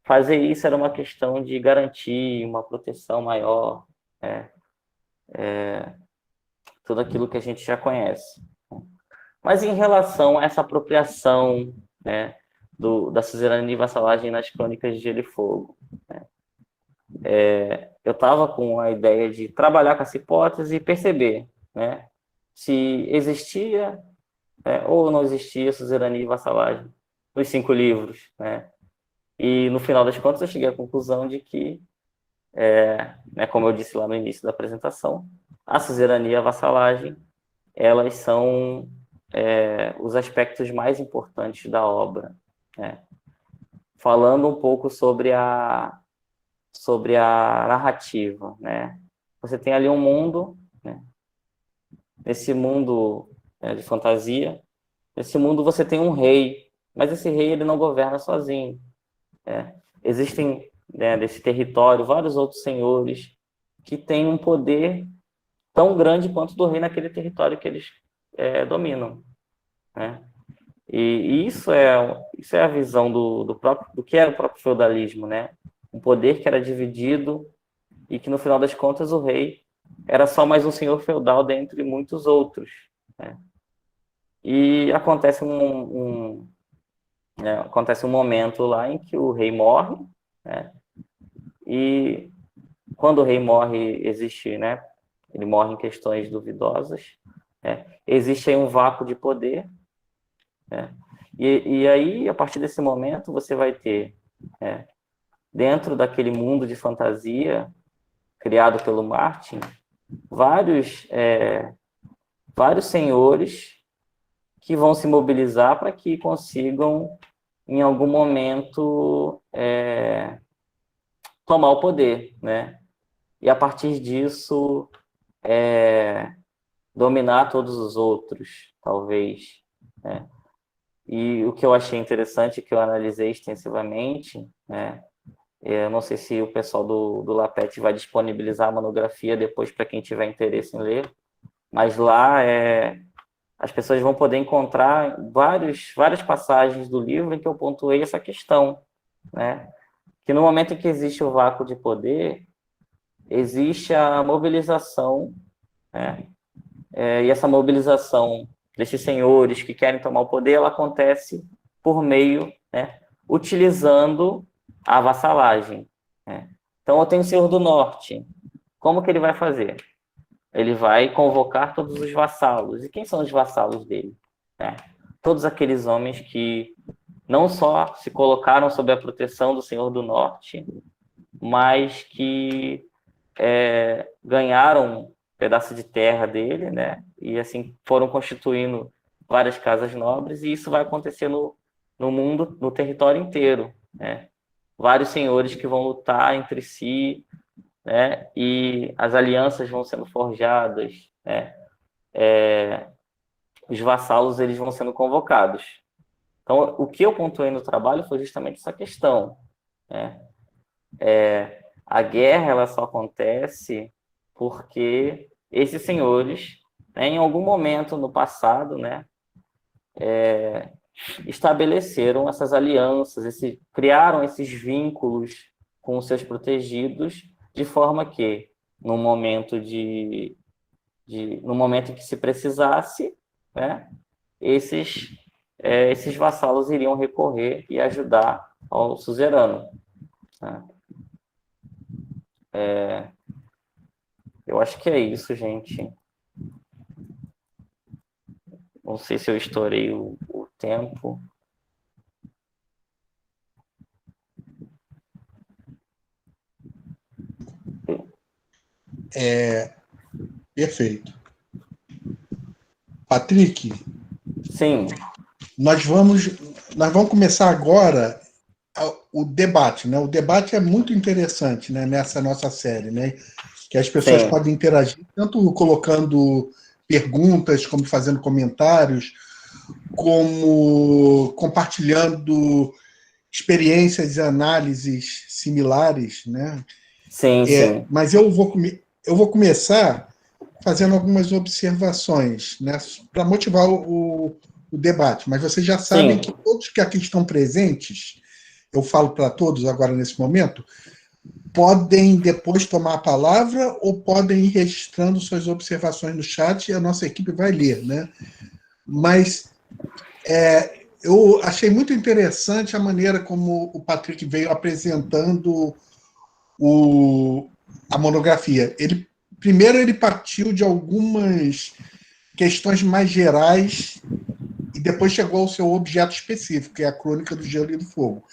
fazer isso era uma questão de garantir uma proteção maior, né? Tudo aquilo que a gente já conhece. Mas em relação a essa apropriação, né, da suzerania e vassalagem nas crônicas de Gelo e Fogo, né, eu estava com a ideia de trabalhar com essa hipótese e perceber, né, se existia, ou não existia suzerania e vassalagem nos 5 livros, né? E, no final das contas, eu cheguei à conclusão de que, né, como eu disse lá no início da apresentação, a suzerania e a vassalagem, elas são os aspectos mais importantes da obra, né? Falando um pouco sobre a narrativa, né? Você tem ali um mundo, né? Nesse mundo de fantasia, nesse mundo você tem um rei, mas esse rei ele não governa sozinho. Existem, né, desse território vários outros senhores que têm um poder tão grande quanto do rei naquele território que eles dominam, né? E isso é a visão do que era o próprio feudalismo, né? Um poder que era dividido e que, no final das contas, o rei era só mais um senhor feudal dentre muitos outros, né? E acontece um momento lá em que o rei morre, né? E quando o rei morre, existe, né? Ele morre em questões duvidosas, né? Existe aí um vácuo de poder, né? E aí, a partir desse momento, você vai ter, né, dentro daquele mundo de fantasia criado pelo Martin, vários senhores que vão se mobilizar para que consigam, em algum momento, tomar o poder, né? E, a partir disso, dominar todos os outros, talvez, né? E o que eu achei interessante, que eu analisei extensivamente, né? Eu não sei se o pessoal do LaPet vai disponibilizar a monografia depois para quem tiver interesse em ler, mas lá as pessoas vão poder encontrar várias passagens do livro em que eu pontuei essa questão, né? Que no momento em que existe o vácuo de poder, existe a mobilização, né? E essa mobilização desses senhores que querem tomar o poder, ela acontece por meio, né, utilizando a vassalagem, né? Então, eu tenho o Senhor do Norte. Como que ele vai fazer? Ele vai convocar todos os vassalos. E quem são os vassalos dele? Todos aqueles homens que não só se colocaram sob a proteção do Senhor do Norte, mas que ganharam um pedaço de terra dele, né? E assim foram constituindo várias casas nobres, e isso vai acontecer no mundo, no território inteiro, né? Vários senhores que vão lutar entre si, né? E as alianças vão sendo forjadas, né? Os vassalos, eles vão sendo convocados. Então, o que eu pontuei no trabalho foi justamente essa questão, né? A guerra, ela só acontece porque esses senhores, né, em algum momento no passado, né, estabeleceram essas alianças, criaram esses vínculos com os seus protegidos, de forma que, no momento no momento em que se precisasse, né, esses vassalos iriam recorrer e ajudar ao suzerano, né? Eu acho que é isso, gente. Não sei se eu estourei o tempo. Perfeito. Patrick, Sim, nós vamos começar agora o debate, né? O debate é muito interessante, né, nessa nossa série, né? Que as pessoas sim, podem interagir, tanto colocando perguntas, como fazendo comentários, como compartilhando experiências e análises similares, né? sim. Mas eu vou começar fazendo algumas observações, né, para motivar o debate. Mas vocês já sabem Sim. que todos que aqui estão presentes, eu falo para todos agora nesse momento, podem depois tomar a palavra ou podem ir registrando suas observações no chat e a nossa equipe vai ler, né? Mas eu achei muito interessante a maneira como o Patrick veio apresentando a monografia. Primeiro, ele partiu de algumas questões mais gerais e depois chegou ao seu objeto específico, que é a Crônica do Gelo e do Fogo.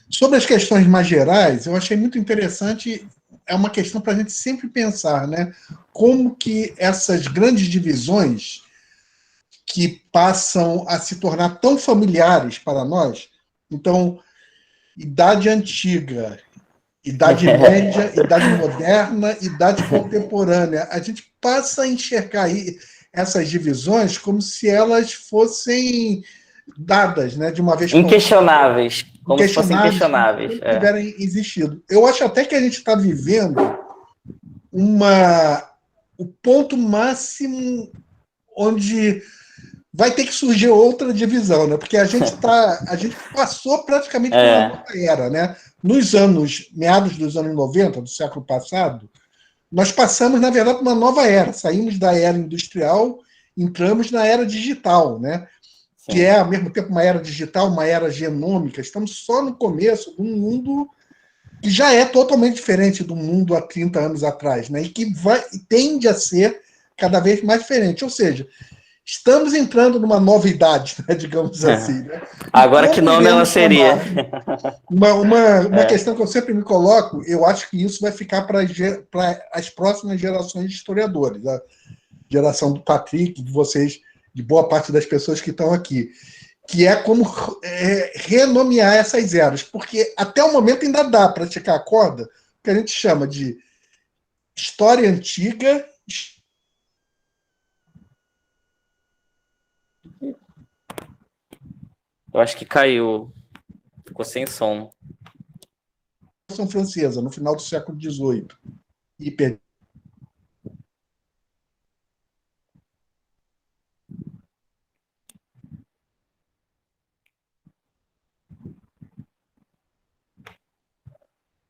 Sobre as questões mais gerais, eu achei muito interessante, é uma questão para a gente sempre pensar, né? Como que essas grandes divisões que passam a se tornar tão familiares para nós, então, Idade Antiga, Idade Média, Idade Moderna, Idade Contemporânea. A gente passa a enxergar aí essas divisões como se elas fossem dadas, né, de uma vez para outra, Inquestionáveis, como se fossem inquestionáveis, como se inquestionáveis. sempre tiverem existido. Eu acho até que a gente está vivendo o ponto máximo onde vai ter que surgir outra divisão, né? Porque a gente passou praticamente por uma nova era, né? Nos meados dos anos 90, do século passado, nós passamos, na verdade, por uma nova era. Saímos da era industrial, entramos na era digital, né? Que é, ao mesmo tempo, uma era digital, uma era genômica. Estamos só no começo de um mundo que já é totalmente diferente do mundo há 30 anos atrás, né? E que tende a ser cada vez mais diferente. Ou seja, estamos entrando numa nova idade, né, digamos assim. Né? Agora, que nome ela seria? Uma questão que eu sempre me coloco, eu acho que isso vai ficar para as próximas gerações de historiadores, a geração do Patrick, de vocês, de boa parte das pessoas que estão aqui, que é como renomear essas eras, porque até o momento ainda dá para esticar a corda, que a gente chama de história antiga. Eu acho que caiu, ficou sem som. Revolução Francesa, no final do século XVIII.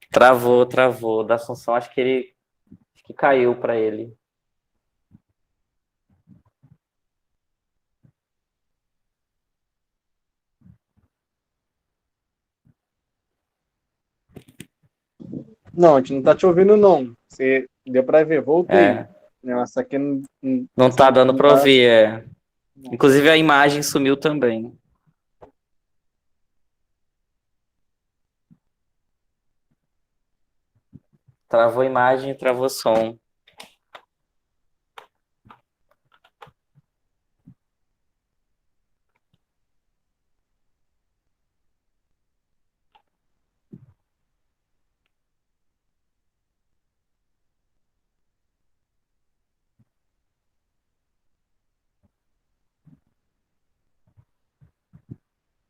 Travou. Da Assunção, acho que caiu para ele. Não, a gente não tá te ouvindo, não. Você deu para ver, voltei. Nossa, aqui não tá dando para ouvir. Inclusive, a imagem sumiu também. Travou a imagem e travou o som.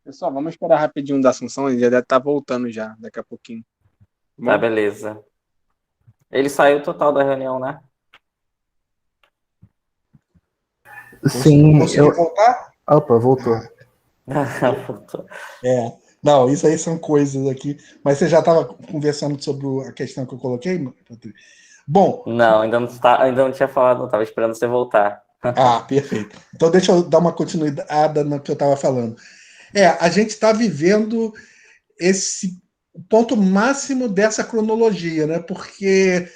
Pessoal, vamos esperar rapidinho da Assunção, ele já deve estar voltando já, daqui a pouquinho. Tá, beleza. Ele saiu total da reunião, né? Sim, Conseguiu voltar? Opa, voltou. Voltou. Não, isso aí são coisas aqui. Mas você já estava conversando sobre a questão que eu coloquei, Patrícia? Bom. Não, ainda não tinha falado, não. Estava esperando você voltar. Perfeito. Então deixa eu dar uma continuidade no que eu estava falando. A gente está vivendo esse ponto máximo dessa cronologia, né? Porque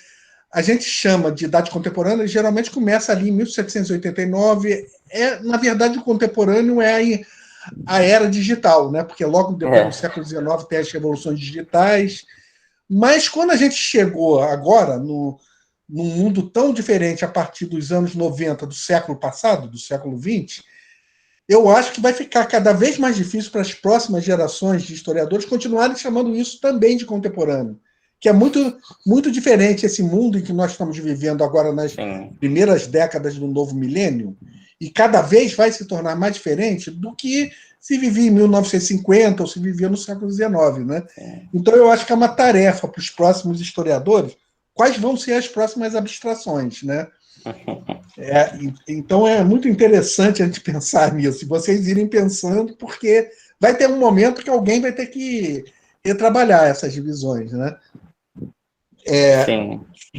a gente chama de idade contemporânea e geralmente começa ali em 1789. Na verdade, o contemporâneo é a era digital, né? Porque logo depois do século XIX tem as revoluções digitais. Mas quando a gente chegou agora num mundo tão diferente a partir dos anos 90 do século passado, do século XX, eu acho que vai ficar cada vez mais difícil para as próximas gerações de historiadores continuarem chamando isso também de contemporâneo, que é muito, muito diferente esse mundo em que nós estamos vivendo agora nas primeiras décadas do novo milênio, e cada vez vai se tornar mais diferente do que se vivia em 1950 ou se vivia no século XIX. Né? Então, eu acho que é uma tarefa para os próximos historiadores quais vão ser as próximas abstrações. Né? Então, é muito interessante a gente pensar nisso, e vocês irem pensando, porque vai ter um momento que alguém vai ter que retrabalhar essas divisões. Né?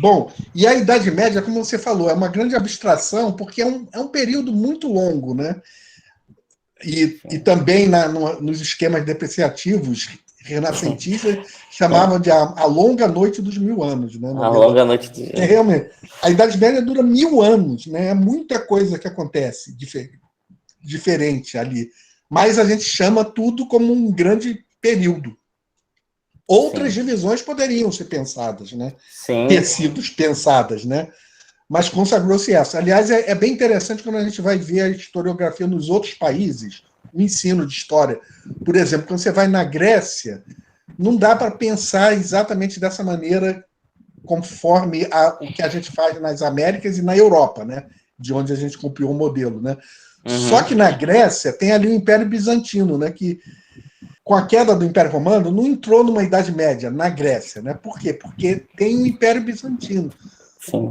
Bom, e a Idade Média, como você falou, é uma grande abstração, porque é um período muito longo, né? E também nos esquemas depreciativos renascentistas chamavam de a longa noite dos 1000 anos. Né? A longa noite dos... Realmente, a Idade Média dura 1000 anos, né? É muita coisa que acontece diferente ali. Mas a gente chama tudo como um grande período. Outras divisões poderiam ser pensadas, né? Ter sido pensadas, né? Mas consagrou-se essa. Aliás, é bem interessante quando a gente vai ver a historiografia nos outros países, o ensino de história. Por exemplo, quando você vai na Grécia, não dá para pensar exatamente dessa maneira conforme o que a gente faz nas Américas e na Europa, né? De onde a gente copiou o modelo. Né? Só que na Grécia tem ali o Império Bizantino, né? Que com a queda do Império Romano, não entrou numa Idade Média na Grécia. Né? Por quê? Porque tem o Império Bizantino.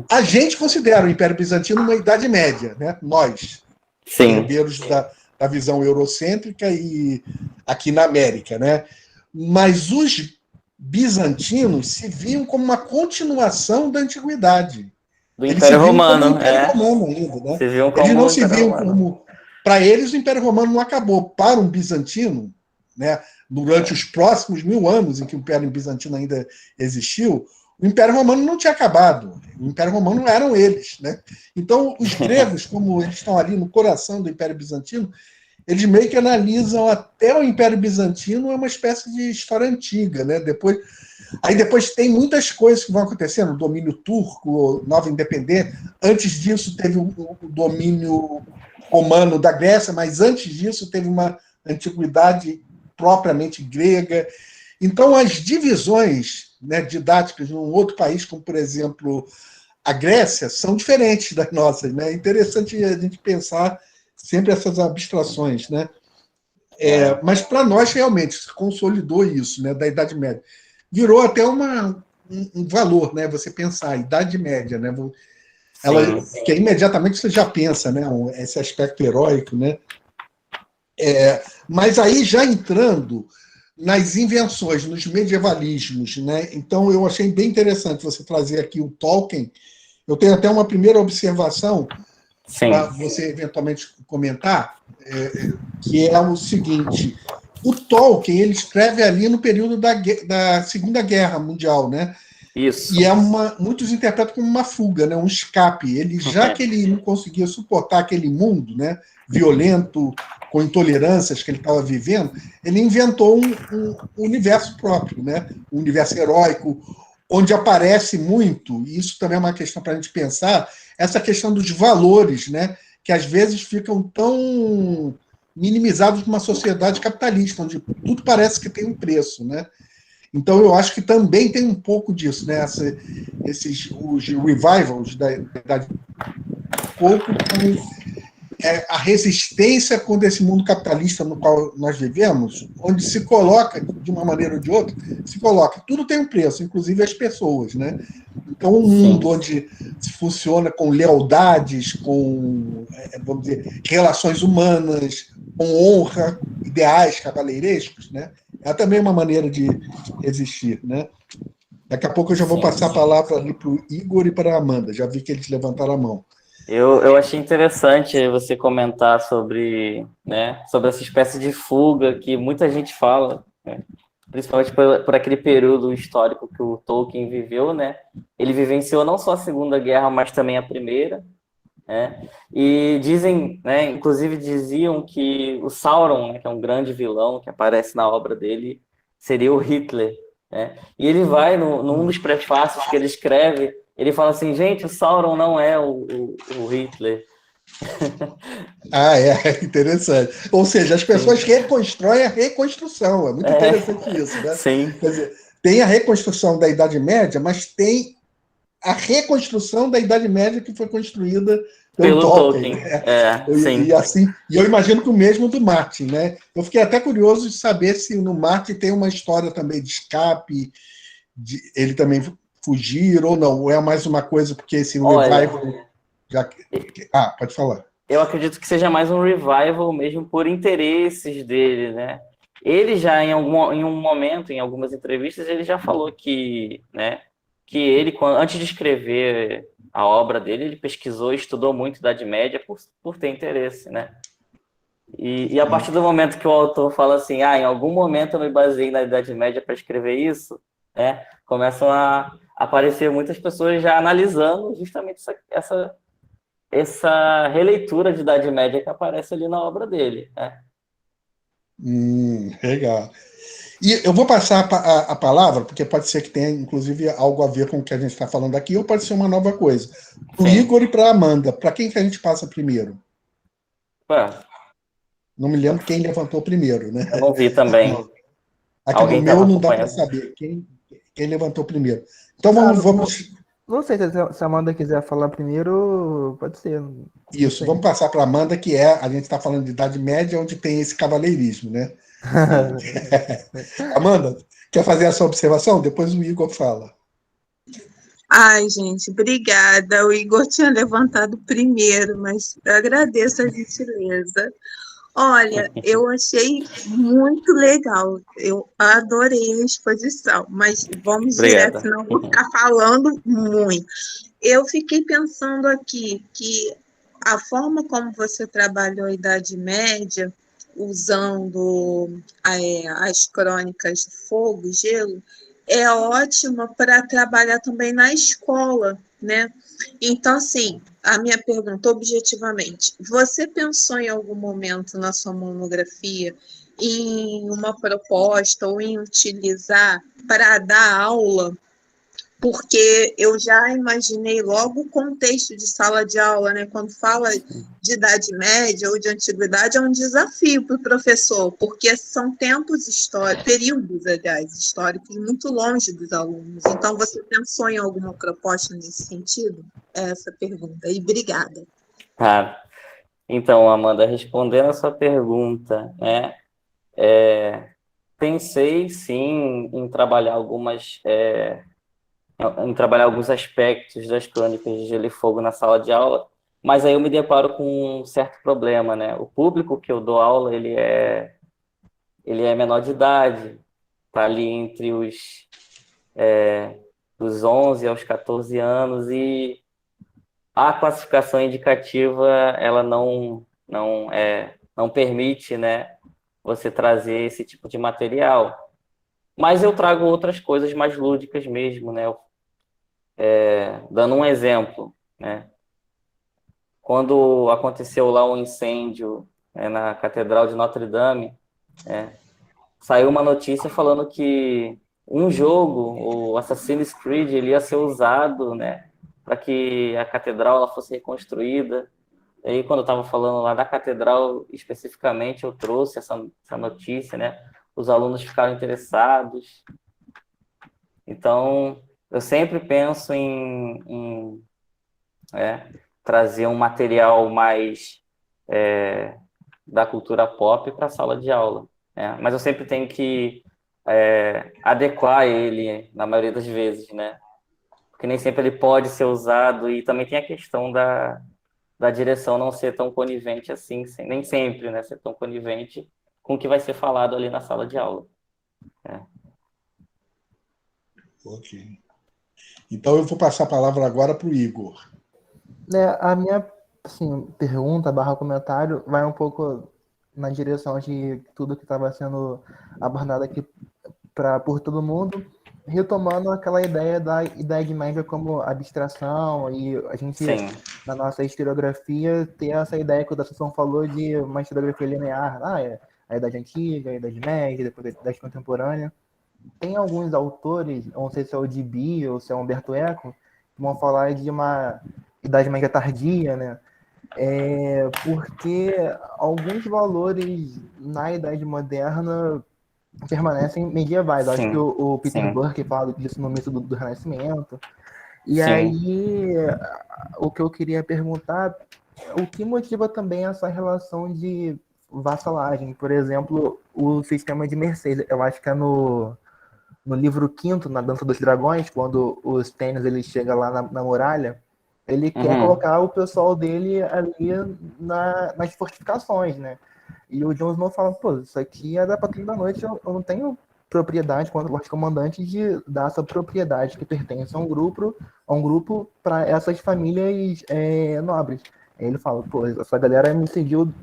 A gente considera o Império Bizantino uma Idade Média, né? Nós. Sim. herdeiros da visão eurocêntrica e aqui na América, né? Mas os bizantinos se viam como uma continuação da antiguidade. Do Eles se Império viam como o Romano, Império Romano ainda, né? Se viam Eles como não o se Império viam Romano. como... Para eles, o Império Romano não acabou. Para um bizantino, né, durante os próximos 1000 anos em que o Império Bizantino ainda existiu, o Império Romano não tinha acabado. O Império Romano eram eles, né? Então, os gregos, como eles estão ali no coração do Império Bizantino, eles meio que analisam até o Império Bizantino é uma espécie de história antiga, né? Depois tem muitas coisas que vão acontecendo, o domínio turco, nova independência. Antes disso teve o domínio romano da Grécia, mas antes disso teve uma antiguidade propriamente grega. Então, as divisões, né, didáticas num outro país, como, por exemplo, a Grécia, são diferentes das nossas. Né? É interessante a gente pensar sempre essas abstrações. Né? Mas, para nós, realmente, se consolidou isso, né, da Idade Média. Virou até um valor, né? Você pensar, a Idade Média, né? Que imediatamente você já pensa, né? Esse aspecto heróico, né? Mas aí já entrando nas invenções, nos medievalismos, né? Então eu achei bem interessante você trazer aqui o Tolkien. Eu tenho até uma primeira observação para você eventualmente comentar, que é o seguinte: o Tolkien ele escreve ali no período da Segunda Guerra Mundial, né? Isso. E muitos interpretam como uma fuga, né? Um escape. Já que ele não conseguia suportar aquele mundo, né? Violento, com intolerâncias que ele estava vivendo, ele inventou um universo próprio, né? Um universo heróico, onde aparece muito, e isso também é uma questão para a gente pensar, essa questão dos valores, né? Que às vezes ficam tão minimizados numa sociedade capitalista, onde tudo parece que tem um preço, né? Então, eu acho que também tem um pouco disso, né? Os revivals da Idade um pouco com a resistência contra esse mundo capitalista no qual nós vivemos, onde se coloca, de uma maneira ou de outra, tudo tem um preço, inclusive as pessoas, né? Então, um mundo onde se funciona com lealdades, com, vamos dizer, relações humanas, com honra, ideais cavalheirescos, né? É também uma maneira de existir, né? Daqui a pouco eu já vou passar a palavra ali para o Igor e para a Amanda. Já vi que eles levantaram a mão. Eu achei interessante você comentar sobre, né, sobre essa espécie de fuga que muita gente fala, né, principalmente por aquele período histórico que o Tolkien viveu, né? Ele vivenciou não só a Segunda Guerra, mas também a Primeira, né? E dizem, né, inclusive diziam que o Sauron, né, que é um grande vilão que aparece na obra dele, seria o Hitler, né? E ele vai, num dos prefácios que ele escreve, ele fala assim, gente, o Sauron não é o Hitler. Interessante. Ou seja, as pessoas reconstroem a reconstrução. É muito interessante isso, né? Sim. Quer dizer, tem a reconstrução da Idade Média, mas tem a reconstrução da Idade Média que foi construída pelo Tolkien. Né? E assim, e eu imagino que o mesmo do Martin, né? Eu fiquei até curioso de saber se no Martin tem uma história também de escape, de ele também fugir ou não, ou é mais uma coisa porque esse revival já... pode falar. Eu acredito que seja mais um revival mesmo por interesses dele, né? Ele já em um momento, em algumas entrevistas, ele já falou que, né, que ele, antes de escrever a obra dele, ele pesquisou e estudou muito Idade Média por ter interesse, né? E a partir do momento que o autor fala assim, em algum momento eu me baseei na Idade Média para escrever isso, né? Começam a aparecer muitas pessoas já analisando justamente essa releitura de Idade Média que aparece ali na obra dele, né? Legal. E eu vou passar a palavra, porque pode ser que tenha, inclusive, algo a ver com o que a gente está falando aqui, ou pode ser uma nova coisa. Para o Igor e para a Amanda, para quem que a gente passa primeiro? Não me lembro quem levantou primeiro, né? Eu não vi também. Aqui no meu não dá para saber quem levantou primeiro. Então vamos... Não sei se a Amanda quiser falar primeiro, pode ser. Isso, vamos passar para a Amanda, que a gente está falando de Idade Média, onde tem esse cavaleirismo, né? Amanda, quer fazer essa observação? Depois o Igor fala. Ai, gente, obrigada. O Igor tinha levantado primeiro, mas eu agradeço a gentileza. Olha, eu achei muito legal. Eu adorei a exposição, mas vamos direto, Obrigado. senão eu vou ficar falando muito. Eu fiquei pensando aqui que a forma como você trabalhou a Idade Média, usando as crônicas de fogo e gelo, é ótima para trabalhar também na escola, né? Então, assim, a minha pergunta, objetivamente, você pensou em algum momento na sua monografia em uma proposta ou em utilizar para dar aula? Porque eu já imaginei logo o contexto de sala de aula, né? Quando fala de Idade Média ou de Antiguidade, é um desafio para o professor, porque são tempos históricos, períodos, aliás, históricos muito longe dos alunos. Então, você pensou em alguma proposta nesse sentido? É essa a pergunta. E obrigada. Tá. Então, Amanda, respondendo a sua pergunta, né? Pensei sim em trabalhar em trabalhar alguns aspectos das crônicas de Gelo e Fogo na sala de aula, mas aí eu me deparo com um certo problema, né? O público que eu dou aula, ele é menor de idade, tá ali entre dos 11 aos 14 anos, e a classificação indicativa, ela não permite, né, você trazer esse tipo de material. Mas eu trago outras coisas mais lúdicas mesmo, né? Dando um exemplo, né? Quando aconteceu lá um incêndio, né, na Catedral de Notre Dame, né, saiu uma notícia falando que um jogo, o Assassin's Creed, ele ia ser usado, né, para que a catedral ela fosse reconstruída. E aí, quando eu estava falando lá da catedral especificamente, eu trouxe essa notícia, né? Os alunos ficaram interessados. Então, eu sempre penso trazer um material mais da cultura pop para a sala de aula, né? Mas eu sempre tenho que adequar ele na maioria das vezes, né? Porque nem sempre ele pode ser usado, e também tem a questão da direção não ser tão conivente assim, nem sempre, né? Ser tão conivente com o que vai ser falado ali na sala de aula. Ok. Então eu vou passar a palavra agora para o Igor. A minha assim, pergunta barra comentário vai um pouco na direção de tudo que estava sendo abordado aqui por todo mundo, retomando aquela ideia da Idade Média como abstração, e a gente, Sim. na nossa historiografia, ter essa ideia que o Dasson falou de uma historiografia linear, a Idade Antiga, a Idade Média, depois a Idade Contemporânea. Tem alguns autores, não sei se é o Dibi ou se é o Humberto Eco, que vão falar de uma Idade Média tardia, né? Porque alguns valores na Idade Moderna permanecem medievais. Acho que Sim. o Peter Sim. Burke fala disso no mito do Renascimento. E Sim. aí, o que eu queria perguntar, o que motiva também essa relação de vassalagem? Por exemplo, o sistema de Mercedes. Eu acho que é no livro quinto, na Dança dos Dragões, quando o Stannis ele chega lá na muralha, ele quer colocar o pessoal dele ali nas fortificações, né? E o Jon Snow fala, pô, isso aqui é da Patrulha da Noite, eu não tenho propriedade, quando o comandante, de dar essa propriedade que pertence a um grupo para essas famílias nobres. Aí ele fala, pô, essa galera me seguiu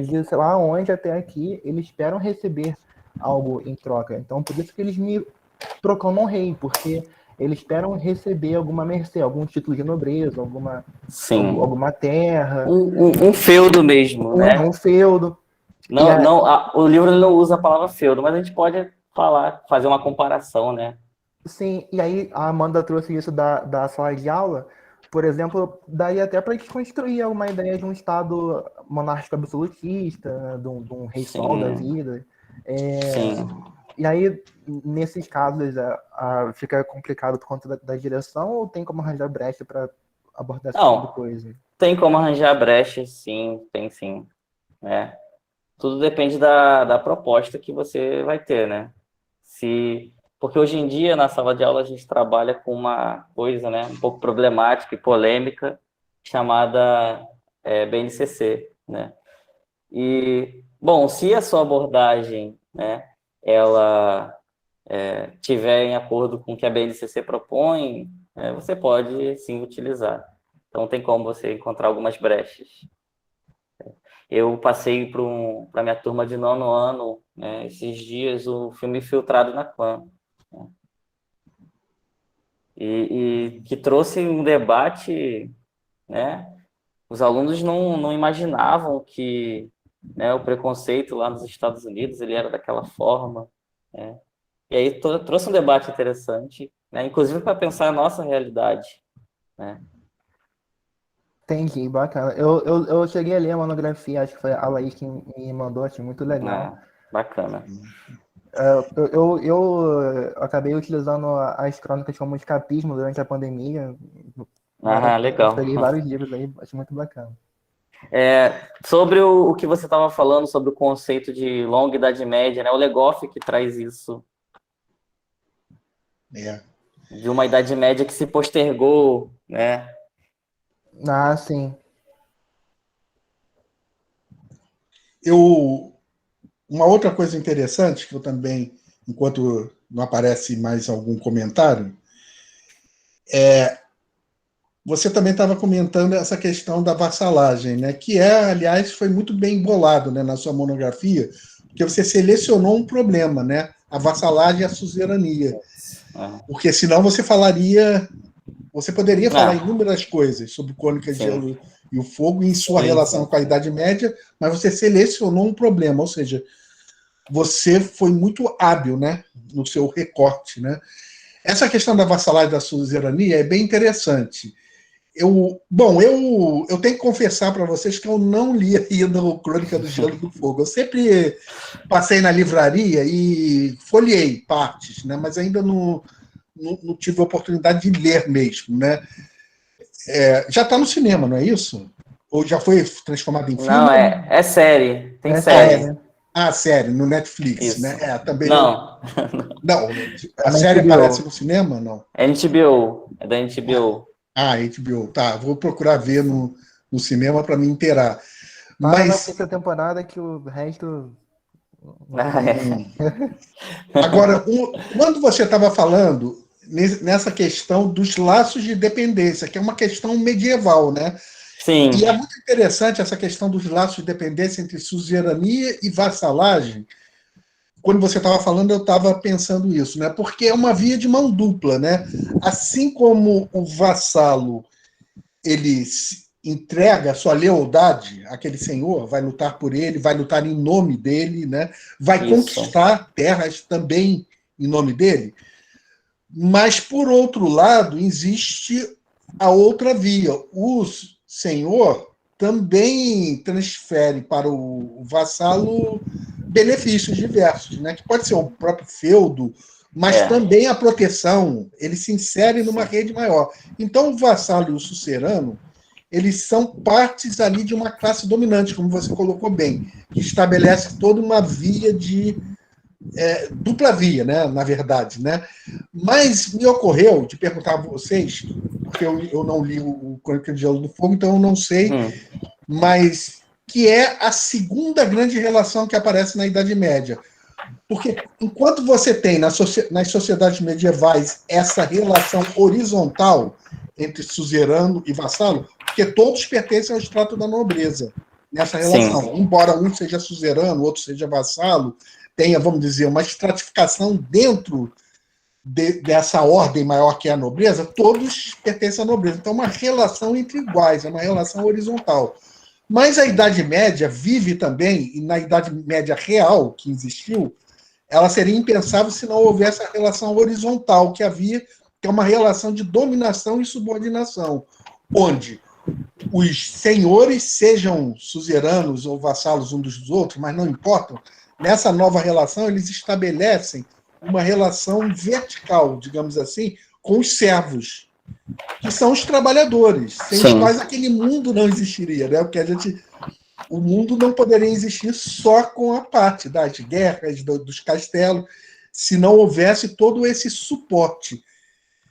de sei lá onde até aqui, eles esperam receber algo em troca. Então, por isso que eles me proclamam rei, porque eles esperam receber alguma mercê, algum título de nobreza, alguma terra. Um feudo mesmo, né? Um feudo. O livro não usa a palavra feudo, mas a gente pode fazer uma comparação, né? Sim, e aí a Amanda trouxe isso da sala de aula, por exemplo, daí até para desconstruir alguma ideia de um Estado monárquico absolutista, né, de um rei sol da vida. Sim. E aí, nesses casos, fica complicado por conta da direção, ou tem como arranjar brecha para abordar esse tipo de coisa? Tem como arranjar brecha, sim, tem sim. Né? Tudo depende da proposta que você vai ter, né? Se Porque hoje em dia, na sala de aula, a gente trabalha com uma coisa, né, um pouco problemática e polêmica, chamada BNCC, né? E, bom, se a sua abordagem, né, ela tiver em acordo com o que a BNCC propõe, você pode, sim, utilizar. Então, tem como você encontrar algumas brechas. Eu passei para minha turma de 9º ano, né, esses dias, o filme Filtrado na Clã, né? E que trouxe um debate, né? Os alunos não imaginavam que, né, o preconceito lá nos Estados Unidos ele era daquela forma, né? E aí trouxe um debate interessante, né? Inclusive para pensar a nossa realidade, né? Entendi, bacana. Eu cheguei a ler a monografia, acho que foi a Laís que me mandou, achei muito legal. Bacana. Eu acabei utilizando as crônicas como escapismo durante a pandemia. Legal. Peguei vários livros aí, achei muito bacana. Sobre o que você estava falando, sobre o conceito de longa idade média, né? O Legoff que traz isso. De uma idade média que se postergou, né? Ah, sim. Uma outra coisa interessante, que eu também, enquanto não aparece mais algum comentário, você também estava comentando essa questão da vassalagem, né? Que aliás, foi muito bem bolado, né, na sua monografia, porque você selecionou um problema, né? A vassalagem e a suzerania. Porque senão você poderia falar inúmeras coisas sobre Crônica de Gelo e o Fogo em sua relação com a Idade Média, mas você selecionou um problema, ou seja, você foi muito hábil, né, no seu recorte, né? Essa questão da vassalagem e da suzerania é bem interessante. Eu tenho que confessar para vocês que eu não li ainda o Crônica do Gelo e do Fogo. Eu sempre passei na livraria e folheei partes, né, mas ainda não tive a oportunidade de ler mesmo, né? Já está no cinema, não é isso? Ou já foi transformado em filme? Não, é série. Tem série. Série, no Netflix, isso, né? Também não. Não, a série aparece no cinema, não? É HBO, é da HBO. HBO, tá. Vou procurar ver no cinema para me inteirar. Para na 6ª temporada que o resto... Agora, quando você estava falando nessa questão dos laços de dependência, que é uma questão medieval, né? Sim. E é muito interessante essa questão dos laços de dependência entre suzerania e vassalagem. Quando você estava falando, eu estava pensando isso, né? Porque é uma via de mão dupla, né? Assim como o vassalo ele entrega a sua lealdade àquele senhor, vai lutar por ele, vai lutar em nome dele, né? Vai conquistar terras também em nome dele. Mas, por outro lado, existe a outra via. O senhor também transfere para o vassalo benefícios diversos, né? Que pode ser o próprio feudo, mas também a proteção. Ele se insere numa rede maior. Então, o vassalo e o sucerano, eles são partes ali de uma classe dominante, como você colocou bem, que estabelece toda uma via de dupla via, né, na verdade, né? Mas me ocorreu de perguntar a vocês, porque eu não li o Crônica de Gelo do Fogo, então eu não sei, mas que é a segunda grande relação que aparece na Idade Média. Porque enquanto você tem nas sociedades medievais essa relação horizontal entre suzerano e vassalo, porque todos pertencem ao extrato da nobreza nessa relação. Sim. Embora um seja suzerano, o outro seja vassalo, tenha, vamos dizer, uma estratificação dentro dessa ordem maior que é a nobreza, todos pertencem à nobreza. Então, uma relação entre iguais, é uma relação horizontal. Mas a Idade Média vive também, e na Idade Média real que existiu, ela seria impensável se não houvesse a relação horizontal que havia, que é uma relação de dominação e subordinação, onde os senhores, sejam suzeranos ou vassalos uns dos outros, mas não importam, nessa nova relação eles estabelecem uma relação vertical, digamos assim, com os servos, que são os trabalhadores, sem os quais aquele mundo não existiria, né? Porque o mundo não poderia existir só com a parte das guerras, dos castelos. se não houvesse todo esse suporte.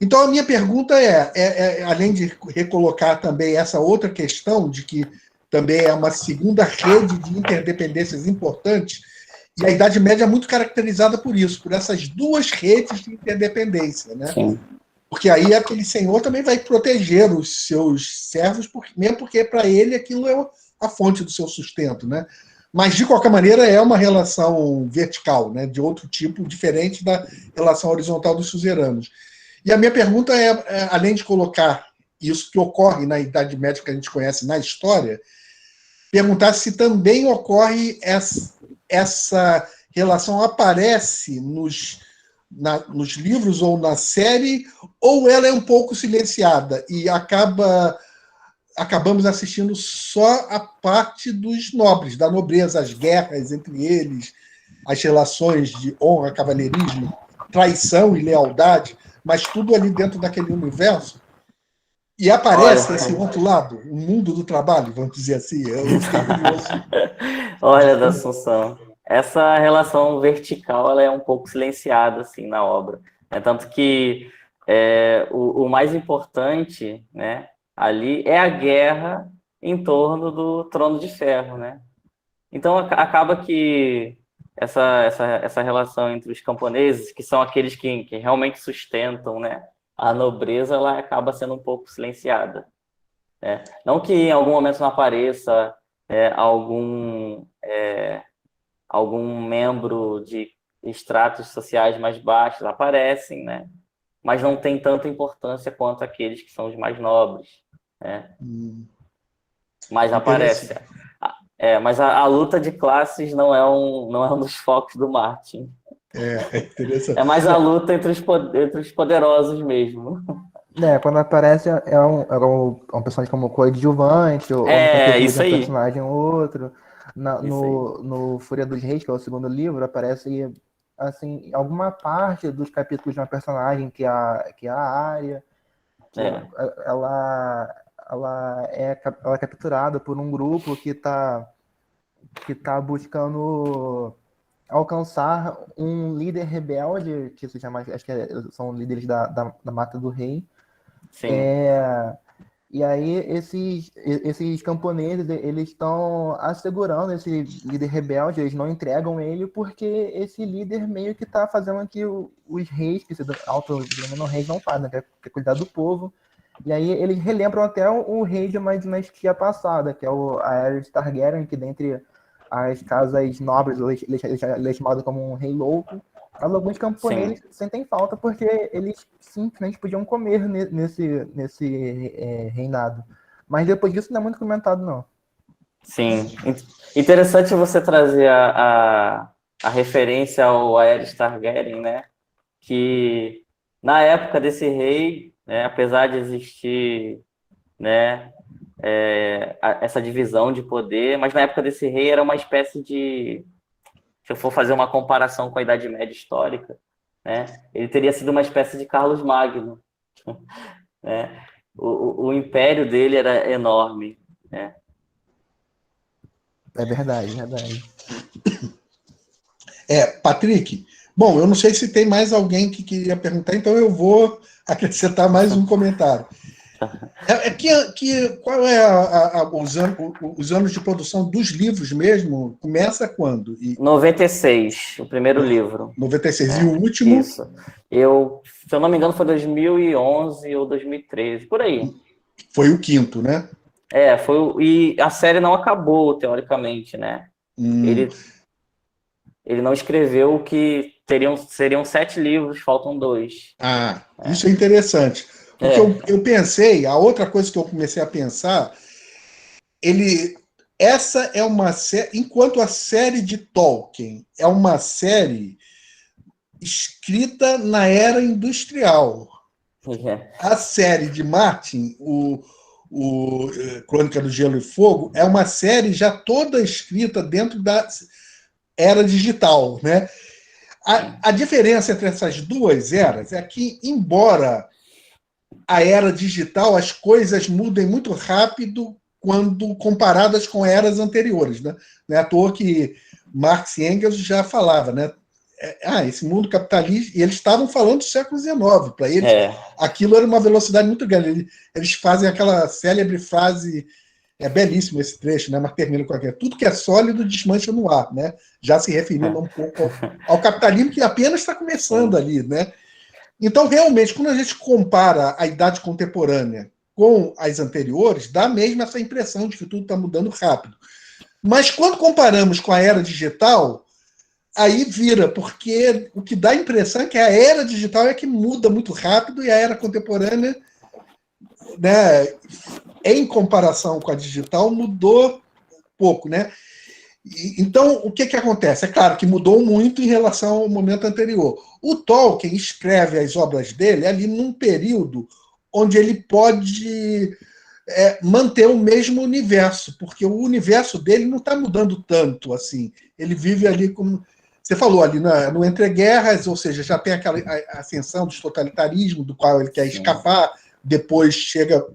Então, a minha pergunta além de recolocar também essa outra questão, de que também é uma segunda rede de interdependências importantes, e a Idade Média é muito caracterizada por isso, por essas duas redes de interdependência, né? Sim. Porque aí aquele senhor também vai proteger os seus servos, mesmo porque para ele aquilo é a fonte do seu sustento, né? Mas, de qualquer maneira, é uma relação vertical, né? De outro tipo, diferente da relação horizontal dos suzeranos. E a minha pergunta além de colocar isso que ocorre na Idade Média que a gente conhece na história, perguntar se também ocorre essa relação, aparece nos livros ou na série, ou ela é um pouco silenciada e acabamos assistindo só a parte dos nobres, da nobreza, as guerras entre eles, as relações de honra, cavalheirismo, traição e lealdade, mas tudo ali dentro daquele universo. E aparece esse outro lado, o mundo do trabalho, vamos dizer assim. Eu fiquei curioso. Olha, da Assunção, essa relação vertical ela é um pouco silenciada assim na obra. Tanto que o mais importante, né, ali é a guerra em torno do Trono de Ferro, né? Então acaba que essa relação entre os camponeses, que são aqueles que realmente sustentam, né, a nobreza, ela acaba sendo um pouco silenciada. Né? Não que em algum momento não apareça algum membro de estratos sociais mais baixos, aparecem, né? Mas não tem tanta importância quanto aqueles que são os mais nobres. Né? Mas aparece. Mas a luta de classes não é um dos focos do Martin. É interessante. É mais a luta entre os poderosos mesmo. Quando aparece é um personagem como coadjuvante, ou no capítulo de um personagem ou outro. No Fúria dos Reis, que é o segundo livro, aparece assim, alguma parte dos capítulos de uma personagem que é a Arya. Ela é capturada por um grupo que tá buscando alcançar um líder rebelde, que se chama, acho que são líderes da Mata do Rei. Sim. E aí esses camponeses, eles estão assegurando esse líder rebelde, eles não entregam ele porque esse líder meio que está fazendo que os reis, que se autodenominam reis, não fazem, que é cuidar do povo. E aí eles relembram até o rei de uma dinastia passada, que é a Aerys Targaryen, que dentre as casas nobres, ele é chamado como um rei louco. Mas alguns camponeses sentem falta porque eles simplesmente podiam comer nesse reinado. Mas depois disso não é muito comentado, não. Sim. Interessante você trazer a referência ao Aerys Targaryen, né? Que na época desse rei, né, apesar de existir, né, essa divisão de poder, mas na época desse rei era uma espécie de... Se eu for fazer uma comparação com a Idade Média histórica, né, ele teria sido uma espécie de Carlos Magno. Né? O império dele era enorme. Né? É verdade, verdade. Patrick, bom, eu não sei se tem mais alguém que queria perguntar, então eu vou acrescentar mais um comentário. Qual é os anos de produção dos livros mesmo? Começa quando? 96, o primeiro livro. 96. E o último? Isso. Se eu não me engano, foi 2011 ou 2013, por aí. Foi o quinto, né? E a série não acabou, teoricamente, né? Ele não escreveu o que seriam 7 livros, faltam 2. Isso é interessante. Porque eu pensei, a outra coisa que eu comecei a pensar, essa é uma série, enquanto a série de Tolkien é uma série escrita na era industrial. A série de Martin, o Crônica do Gelo e Fogo, é uma série já toda escrita dentro da era digital, né? A diferença entre essas duas eras é que, embora a era digital, as coisas mudem muito rápido quando comparadas com eras anteriores, né? Não é à toa que Marx e Engels já falava, né? esse mundo capitalista, e eles estavam falando do século XIX, para eles aquilo era uma velocidade muito grande. Eles fazem aquela célebre frase, é belíssimo esse trecho, né? Mas termina com aquilo: tudo que é sólido desmancha no ar, né? Já se referindo um pouco ao capitalismo que apenas está começando ali, né? Então, realmente, quando a gente compara a idade contemporânea com as anteriores, dá mesmo essa impressão de que tudo está mudando rápido. Mas quando comparamos com a era digital, aí vira, porque o que dá a impressão é que a era digital é que muda muito rápido e a era contemporânea, né, em comparação com a digital, mudou pouco, né? Então, o que acontece? É claro que mudou muito em relação ao momento anterior. O Tolkien escreve as obras dele ali num período onde ele pode manter o mesmo universo, porque o universo dele não está mudando tanto assim. Ele vive ali como você falou, ali no Entre Guerras, ou seja, já tem aquela ascensão do totalitarismo do qual ele quer escapar, depois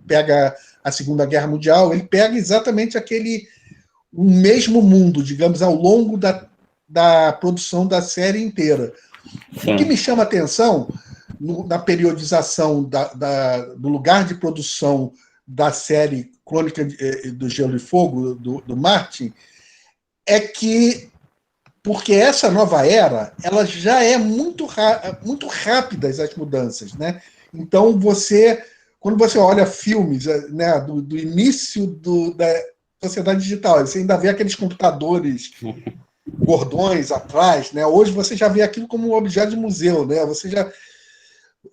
pega a Segunda Guerra Mundial, ele pega exatamente o mesmo mundo, digamos, ao longo da produção da série inteira. Sim. O que me chama a atenção na periodização do lugar de produção da série Crônica do Gelo e Fogo, do Martin, é que, porque essa nova era, ela já é muito rápidas as mudanças, né? Então, quando você olha filmes, né, do início da sociedade digital, você ainda vê aqueles computadores gordões atrás, né? Hoje você já vê aquilo como um objeto de museu, né?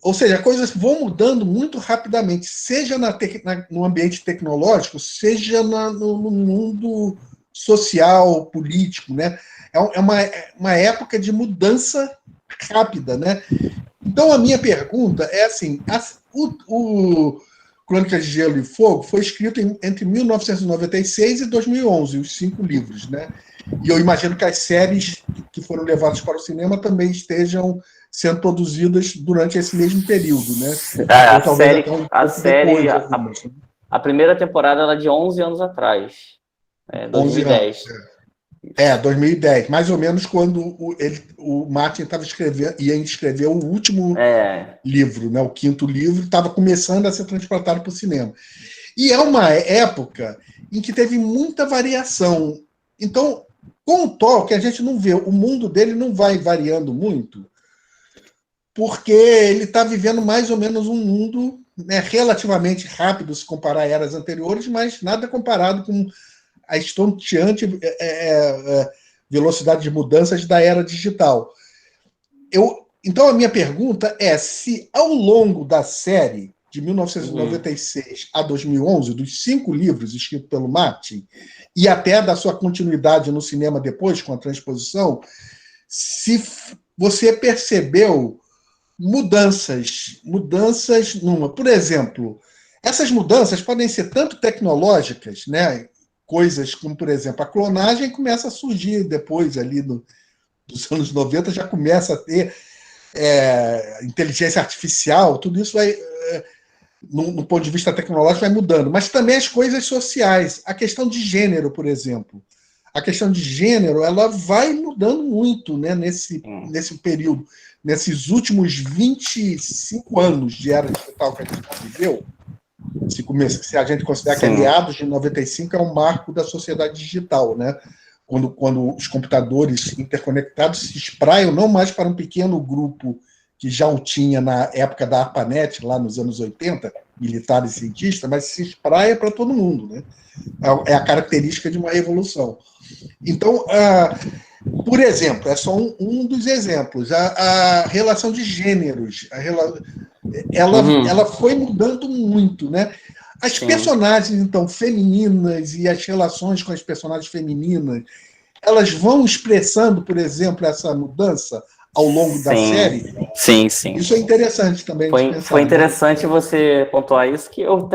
Ou seja, coisas vão mudando muito rapidamente, seja no ambiente tecnológico, seja no mundo social, político, né? É uma época de mudança rápida, né? Então, a minha pergunta é assim, o Crônicas de Gelo e Fogo foi escrito entre 1996 e 2011, os 5 livros, né? E eu imagino que as séries que foram levadas para o cinema também estejam sendo produzidas durante esse mesmo período, né? A primeira temporada era de 11 anos atrás, 2010. 2010, mais ou menos quando o Martin ia escrever o último livro, né? O 5º livro, estava começando a ser transportado para o cinema. E é uma época em que teve muita variação. Então, com o Tolkien, a gente não vê, o mundo dele não vai variando muito, porque ele está vivendo mais ou menos um mundo, né, relativamente rápido se comparar a eras anteriores, mas nada comparado com a estonteante velocidade de mudanças da era digital. Então, a minha pergunta é se, ao longo da série, de 1996 a 2011, dos 5 livros escritos pelo Martin, e até da sua continuidade no cinema depois, com a transposição, se você percebeu mudanças por exemplo, essas mudanças podem ser tanto tecnológicas, né? Coisas como, por exemplo, a clonagem começa a surgir depois, ali dos anos 90, já começa a ter inteligência artificial, tudo isso vai, no ponto de vista tecnológico, vai mudando. Mas também as coisas sociais. A questão de gênero, por exemplo. A questão de gênero, ela vai mudando muito, né, nesse período, nesses últimos 25 anos de era digital que a gente viveu. Se a gente considerar que meados de 95 é um marco da sociedade digital, né? Quando os computadores interconectados se espraiam não mais para um pequeno grupo que já o tinha na época da ARPANET, lá nos anos 80, militar e cientista, mas se espraia para todo mundo, né? É a característica de uma revolução. Então, por exemplo, é só um dos exemplos, a relação de gêneros, ela foi mudando muito, né? As personagens, então, femininas e as relações com as personagens femininas, elas vão expressando, por exemplo, essa mudança ao longo da série? Sim. Isso é interessante também de pensar. Foi interessante você pontuar isso, que eu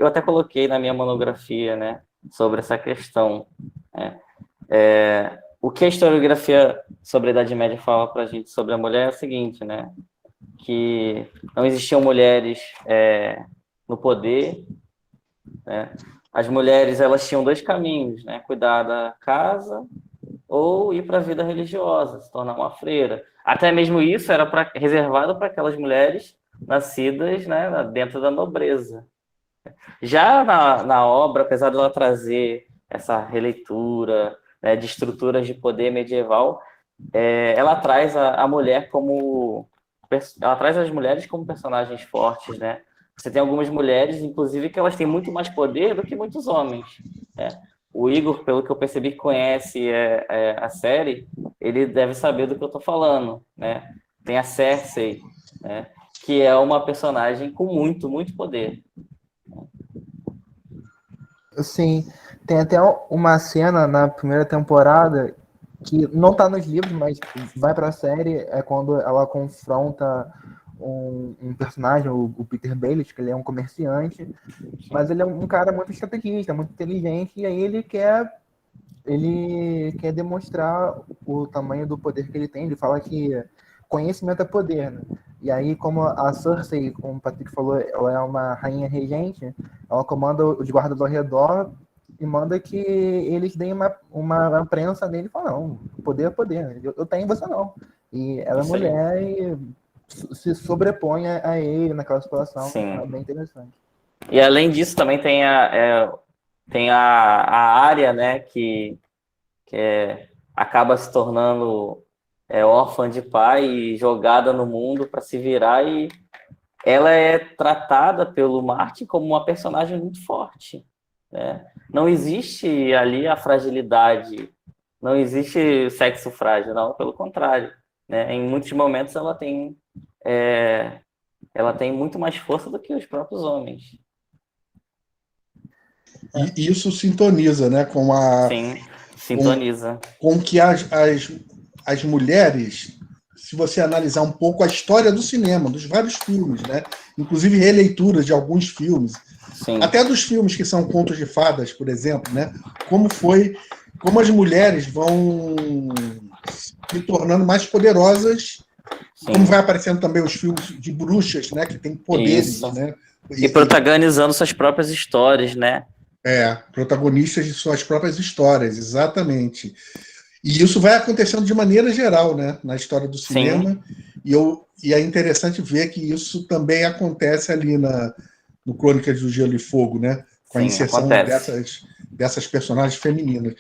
até coloquei na minha monografia, né, sobre essa questão. O que a historiografia sobre a Idade Média fala para a gente sobre a mulher é o seguinte, né, que não existiam mulheres no poder, né? As mulheres, elas tinham 2 caminhos, né, cuidar da casa ou ir para a vida religiosa, se tornar uma freira. Até mesmo isso era reservado para aquelas mulheres nascidas, né, dentro da nobreza. Já na obra, apesar dela trazer essa releitura, né, de estruturas de poder medieval, ela traz a mulher como... Ela traz as mulheres como personagens fortes, né? Você tem algumas mulheres, inclusive, que elas têm muito mais poder do que muitos homens, né? O Igor, pelo que eu percebi que conhece a série, ele deve saber do que eu estou falando, né? Tem a Cersei, né? Que é uma personagem com muito, muito poder. Sim, tem até uma cena na primeira temporada que não tá nos livros, mas vai pra série, é quando ela confronta um personagem, o Peter Baelish, que ele é um comerciante, mas ele é um cara muito estrategista, muito inteligente, e aí ele quer demonstrar o tamanho do poder que ele tem. Ele fala que conhecimento é poder, né? E aí, como a Cersei, como o Patrick falou, ela é uma rainha regente, ela comanda os guardas ao redor e manda que eles deem uma prensa nele e fala, não, poder é poder, eu tenho, você não. E ela é mulher e se sobrepõe a ele naquela situação. Sim. É bem interessante. E além disso, também tem a área, né, que acaba se tornando órfã de pai e jogada no mundo para se virar, e ela é tratada pelo Martin como uma personagem muito forte, né? Não existe ali a fragilidade, não existe sexo frágil, não, pelo contrário, né? Em muitos momentos ela tem muito mais força do que os próprios homens. E isso sintoniza, né, Sim, sintoniza. Com que as mulheres, se você analisar um pouco a história do cinema, dos vários filmes, né, inclusive releituras de alguns filmes, Sim. até dos filmes que são contos de fadas, por exemplo, né, como as mulheres vão se tornando mais poderosas, Sim. como vai aparecendo também os filmes de bruxas, né, que tem poderes, Isso. né? E protagonizando suas próprias histórias, né? Protagonistas de suas próprias histórias, exatamente. E isso vai acontecendo de maneira geral, né, na história do cinema. E é interessante ver que isso também acontece ali no Crônicas do Gelo e Fogo, né, com a inserção dessas personagens femininas.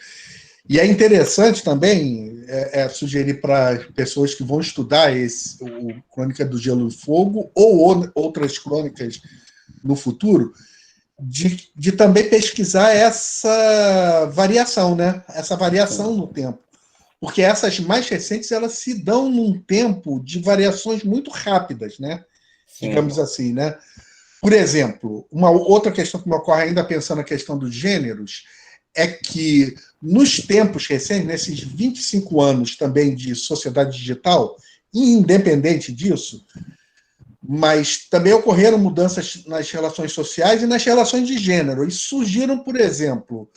E é interessante também sugerir para pessoas que vão estudar o Crônica do Gelo e Fogo ou outras crônicas no futuro, de também pesquisar essa variação, né? Essa variação no tempo. Porque essas mais recentes, elas se dão num tempo de variações muito rápidas, né? Sim. Digamos assim, né? Por exemplo, uma outra questão que me ocorre ainda pensando na questão dos gêneros é que nos tempos recentes, nesses 25 anos também de sociedade digital, independente disso, mas também ocorreram mudanças nas relações sociais e nas relações de gênero. E surgiram, por exemplo,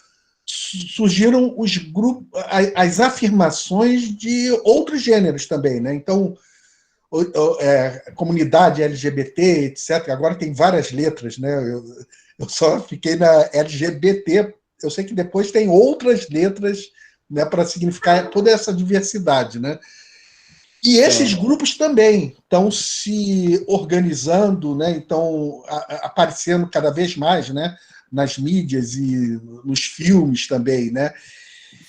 os grupos, as afirmações de outros gêneros também, né? Então, comunidade LGBT, etc. Agora tem várias letras, né? Eu só fiquei na LGBT. Eu sei que depois tem outras letras, né, para significar toda essa diversidade, né? E esses grupos também estão se organizando, né? Estão aparecendo cada vez mais, né? Nas mídias e nos filmes também, né?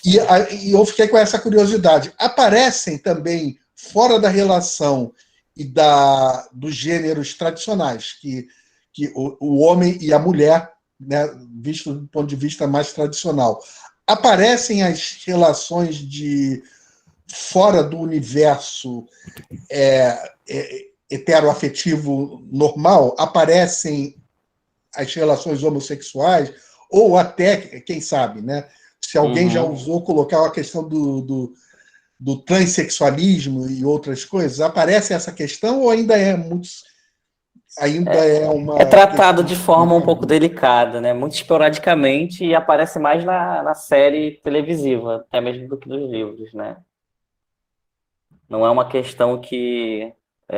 E eu fiquei com essa curiosidade. Aparecem também fora da relação e dos gêneros tradicionais, que o homem e a mulher, né, visto do ponto de vista mais tradicional. Aparecem as relações de fora do universo heteroafetivo normal, aparecem as relações homossexuais, ou até, quem sabe, né? Se alguém já usou colocar a questão do transexualismo e outras coisas, aparece essa questão ou ainda é muito... É tratado de forma um pouco delicada, né? Muito esporadicamente, e aparece mais na série televisiva, até mesmo do que nos livros, né? Não é uma questão que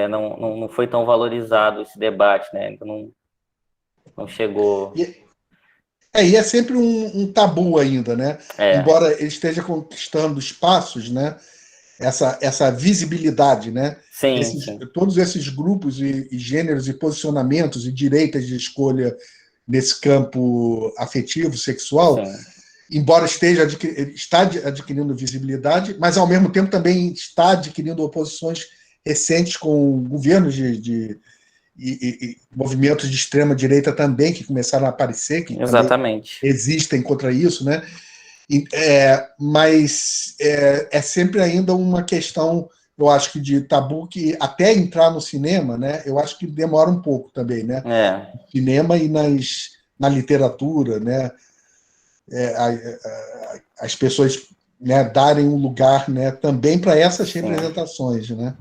não foi tão valorizado esse debate, né? Ainda não chegou... E é sempre um tabu ainda, né? Embora ele esteja conquistando espaços, né? essa visibilidade, né? Sim, sim. Todos esses grupos e gêneros e posicionamentos e direitos de escolha nesse campo afetivo, sexual, Sim. embora está adquirindo visibilidade, mas ao mesmo tempo também está adquirindo oposições recentes com governos e movimentos de extrema direita também que começaram a aparecer, que também Exatamente. existem contra isso, né? Mas é sempre ainda uma questão, eu acho que de tabu, que até entrar no cinema, né? Eu acho que demora um pouco também, né? No cinema e na literatura, né? As pessoas, né, darem um lugar, né, também para essas representações, né?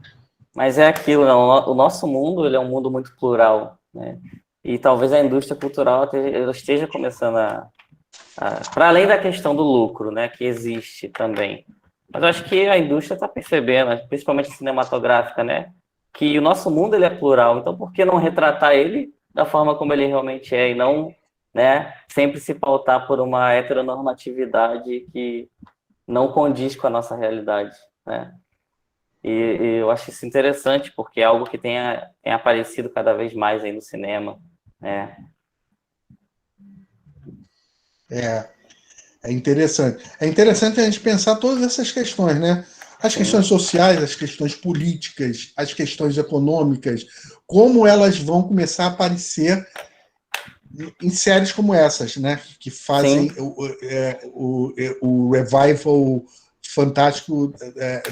Mas é aquilo, né? O nosso mundo, ele é um mundo muito plural, né? E talvez a indústria cultural ela esteja começando para além da questão do lucro, né, que existe também. Mas eu acho que a indústria está percebendo, principalmente a cinematográfica, né, que o nosso mundo ele é plural. Então, por que não retratar ele da forma como ele realmente é e não, né, sempre se pautar por uma heteronormatividade que não condiz com a nossa realidade, né? E eu acho isso interessante, porque é algo que tem aparecido cada vez mais aí no cinema, né? É interessante. É interessante a gente pensar todas essas questões, né? As questões sociais, as questões políticas, as questões econômicas, como elas vão começar a aparecer em séries como essas, né? Que fazem o revival fantástico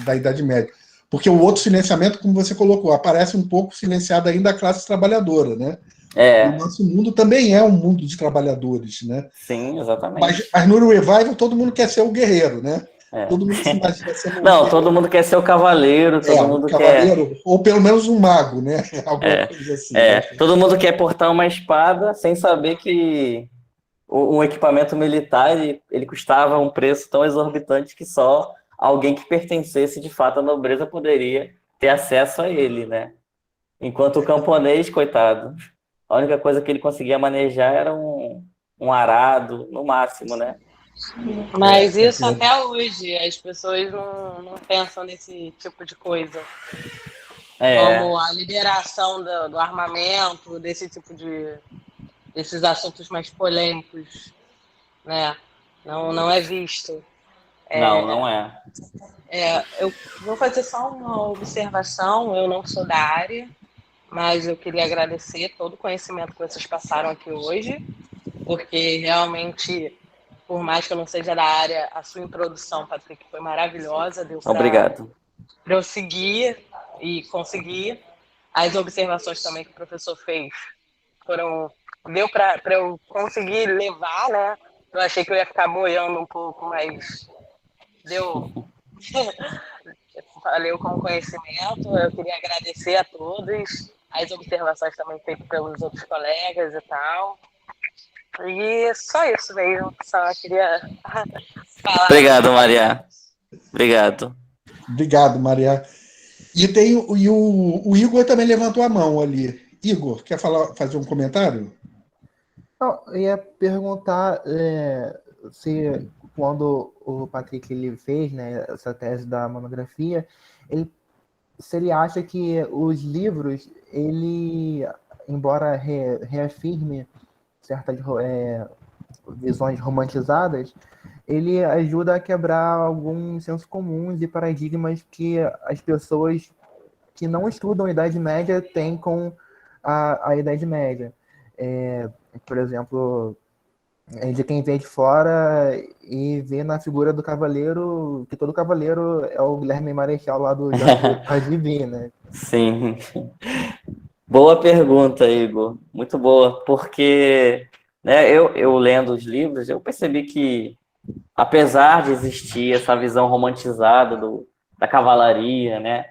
da Idade Média. Porque o outro silenciamento, como você colocou, aparece um pouco silenciado ainda a classe trabalhadora, né? E o nosso mundo também é um mundo de trabalhadores, né? Sim, exatamente. Mas no revival todo mundo quer ser o guerreiro, né? Todo mundo se imagina sendo Não, todo mundo quer ser o cavaleiro, todo mundo o cavaleiro, ou pelo menos um mago, né? Alguma coisa assim. Né? Todo mundo quer portar uma espada sem saber que um equipamento militar ele custava um preço tão exorbitante que só alguém que pertencesse de fato à nobreza poderia ter acesso a ele, né? Enquanto o camponês, coitado, a única coisa que ele conseguia manejar era um arado, no máximo, né? Mas isso até hoje, as pessoas não pensam nesse tipo de coisa. Como a liberação do armamento, desse tipo desses assuntos mais polêmicos, né? Não é visto. Não é. Eu vou fazer só uma observação, eu não sou da área, mas eu queria agradecer todo o conhecimento que vocês passaram aqui hoje, porque realmente, por mais que eu não seja da área, a sua introdução, Patrick, foi maravilhosa, deu para eu seguir e conseguir. As observações também que o professor fez deu para eu conseguir levar, né? Eu achei que eu ia ficar boiando um pouco, mas deu. Valeu com o conhecimento. Eu queria agradecer a todos, as observações também feitas pelos outros colegas e tal. E só isso mesmo. Só queria falar. Obrigado, Maria. Obrigado. Obrigado, Maria. E o Igor também levantou a mão ali. Igor, quer fazer um comentário? Não, eu ia perguntar se quando o Patrick ele fez, né, essa tese da monografia, se ele acha que os livros, ele, embora reafirme certas visões romantizadas, ele ajuda a quebrar alguns sensos comuns e paradigmas que as pessoas que não estudam a Idade Média têm com a Idade Média. Por exemplo, de quem vem de fora e vê na figura do cavaleiro, que todo cavaleiro é o Guilherme Marechal lá do Jardim Divino, né? Sim. Boa pergunta, Igor. Muito boa, porque né, eu lendo os livros, eu percebi que, apesar de existir essa visão romantizada da cavalaria, né,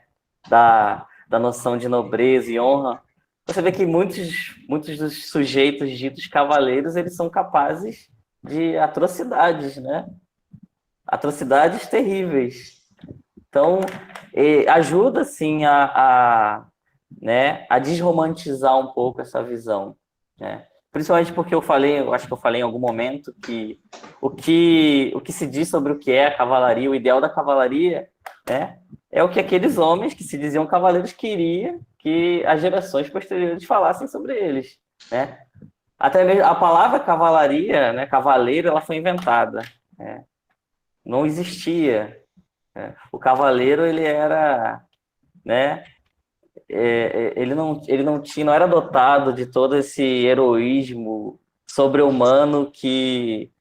da noção de nobreza e honra, você vê que muitos dos sujeitos ditos cavaleiros, eles são capazes de atrocidades, né? Atrocidades terríveis. Então, ajuda, sim, né, a desromantizar um pouco essa visão, né? Principalmente porque eu acho que eu falei em algum momento que o que se diz sobre o que é a cavalaria, o ideal da cavalaria, né, é o que aqueles homens que se diziam cavaleiros queriam que as gerações posteriores falassem sobre eles, né? Até mesmo a palavra cavalaria, né, cavaleiro, ela foi inventada, né? Não existia, né? O cavaleiro, ele era, né, ele não tinha, não era dotado de todo esse heroísmo sobre-humano que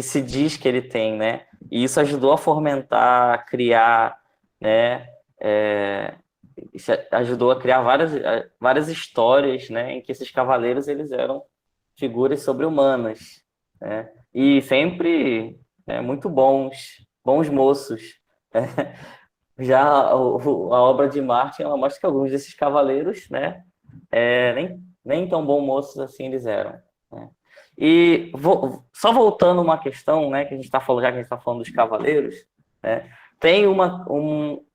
se diz que ele tem, né? E isso ajudou a fomentar, a criar, né? Isso ajudou a criar várias histórias, né? Em que esses cavaleiros eles eram figuras sobre-humanas, né? E sempre, né, muito bons moços. Já a obra de Martin, ela mostra que alguns desses cavaleiros, né, nem tão bons moços assim eles eram, né? E só voltando uma questão, né, que a gente está falando, já que a gente está falando dos cavaleiros, né, tem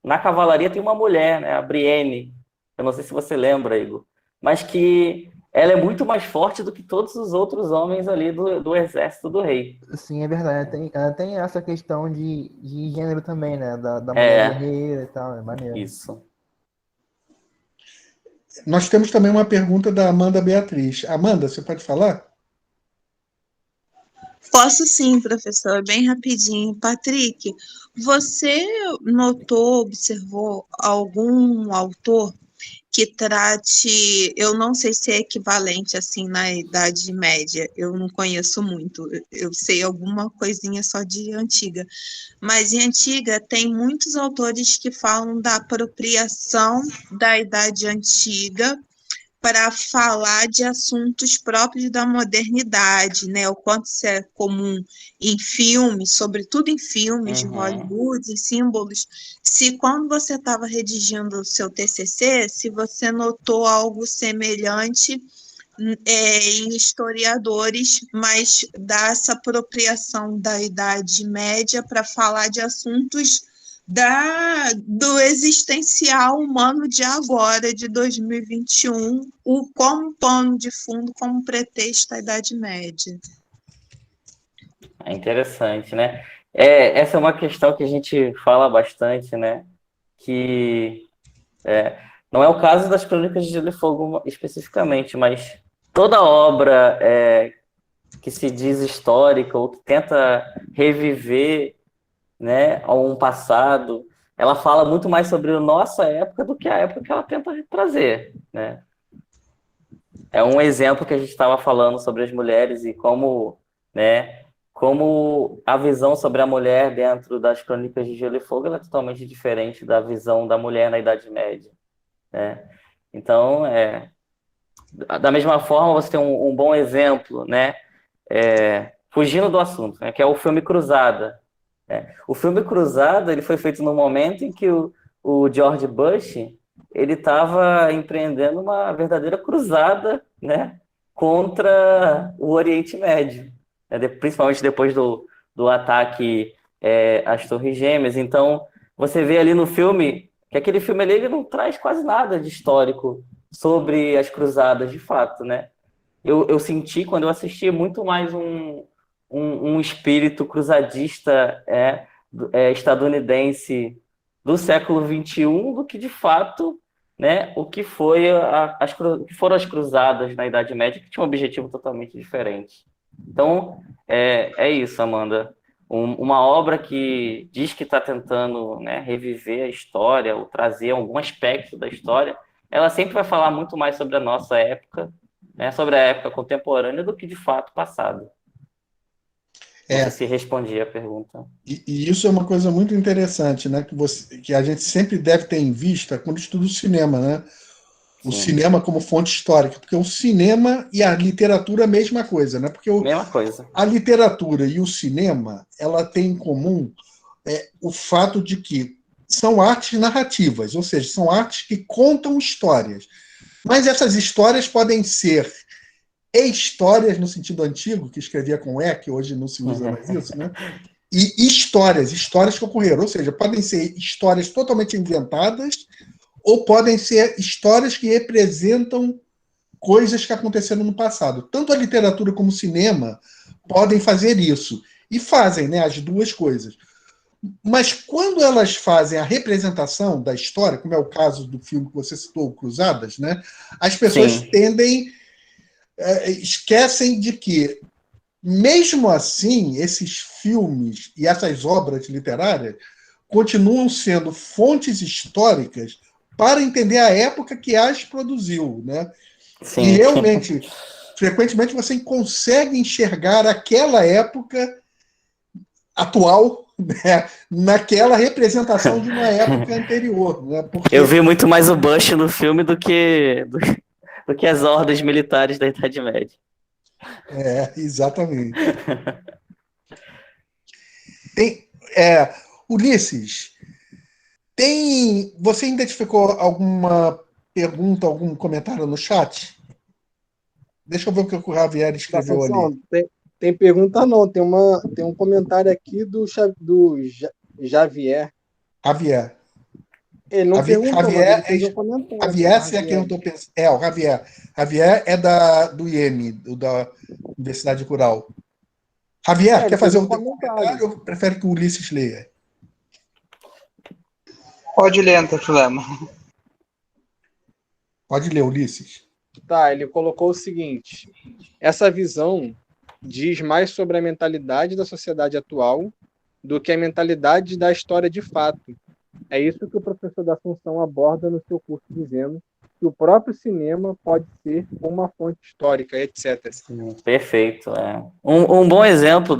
na cavalaria tem uma mulher, né, a Brienne, eu não sei se você lembra, Igor, mas que ela é muito mais forte do que todos os outros homens ali do exército do rei. Sim, é verdade. Ela tem essa questão de gênero também, né? Da mulher guerreira e tal, é maneiro. Isso. Nós temos também uma pergunta da Amanda Beatriz. Amanda, você pode falar? Posso sim, professor, bem rapidinho. Patrick, você notou, observou algum autor que trate, eu não sei se é equivalente assim na Idade Média, eu não conheço muito, eu sei alguma coisinha só de antiga, mas em antiga tem muitos autores que falam da apropriação da Idade Antiga para falar de assuntos próprios da modernidade, né? O quanto isso é comum em filmes, sobretudo em filmes de Hollywood, em símbolos. Se quando você estava redigindo o seu TCC, se você notou algo semelhante em historiadores, mas dessa apropriação da Idade Média para falar de assuntos do existencial humano de agora, de 2021, como pano de fundo, como pretexto à Idade Média. É interessante, né? Essa é uma questão que a gente fala bastante, né? Que não é o caso das Crônicas de Gelo e Fogo especificamente, mas toda obra que se diz histórica ou que tenta reviver, né, um passado, ela fala muito mais sobre a nossa época do que a época que ela tenta trazer, né? É um exemplo que a gente estava falando sobre as mulheres e como, né, como a visão sobre a mulher dentro das Crônicas de Gelo e Fogo ela é totalmente diferente da visão da mulher na Idade Média, né? Então, da mesma forma, você tem um bom exemplo, né? Fugindo do assunto, né, que é o filme Cruzada. O filme Cruzada ele foi feito no momento em que o George Bush ele estava empreendendo uma verdadeira cruzada, né, contra o Oriente Médio, né, principalmente depois do ataque às Torres Gêmeas. Então, você vê ali no filme que aquele filme ali ele não traz quase nada de histórico sobre as cruzadas de fato, né? Eu senti, quando eu assisti, muito mais um espírito cruzadista estadunidense do século XXI do que, de fato, né, o que foram as cruzadas na Idade Média, que tinham um objetivo totalmente diferente. Então, é isso, Amanda. Uma obra que diz que está tentando, né, reviver a história ou trazer algum aspecto da história, ela sempre vai falar muito mais sobre a nossa época, né, sobre a época contemporânea do que de fato passado. Não sei se respondi a pergunta. E isso é uma coisa muito interessante, né? Que a gente sempre deve ter em vista quando estuda o cinema, né? O cinema como fonte histórica, porque o cinema e a literatura é a mesma coisa, né? Porque Mesma coisa. A literatura e o cinema, ela tem em comum o fato de que são artes narrativas, ou seja, são artes que contam histórias. Mas essas histórias podem ser histórias no sentido antigo, que escrevia com E, que hoje não se usa mais isso, né? E histórias que ocorreram, ou seja, podem ser histórias totalmente inventadas ou podem ser histórias que representam coisas que aconteceram no passado. Tanto a literatura como o cinema podem fazer isso. E fazem, né, as duas coisas. Mas quando elas fazem a representação da história, como é o caso do filme que você citou, Cruzadas, né, as pessoas Sim. esquecem de que, mesmo assim, esses filmes e essas obras literárias continuam sendo fontes históricas para entender a época que as produziu, né? Sim. E realmente, frequentemente, você consegue enxergar aquela época atual, né, naquela representação de uma época anterior. Né? Porque... Eu vi muito mais o Bush no filme do que as ordens militares da Idade Média. Exatamente. Ulisses, você identificou alguma pergunta, algum comentário no chat? Deixa eu ver o que o Javier escreveu ali. Tem pergunta não, tem um comentário aqui do Javier. Javier. Ele não perguntou, Javier, mas ele fez um comentário. Javier, se é quem eu estou pensando. O Javier. Javier é do IEM, da Universidade Rural. Javier, quer fazer um comentário ou prefere que o Ulisses leia? Pode ler, não tem problema. Pode ler, Ulisses. Tá, ele colocou o seguinte: essa visão diz mais sobre a mentalidade da sociedade atual do que a mentalidade da história de fato. É isso que o professor da Assunção aborda no seu curso, dizendo que o próprio cinema pode ser uma fonte histórica, etc. Perfeito. Um bom exemplo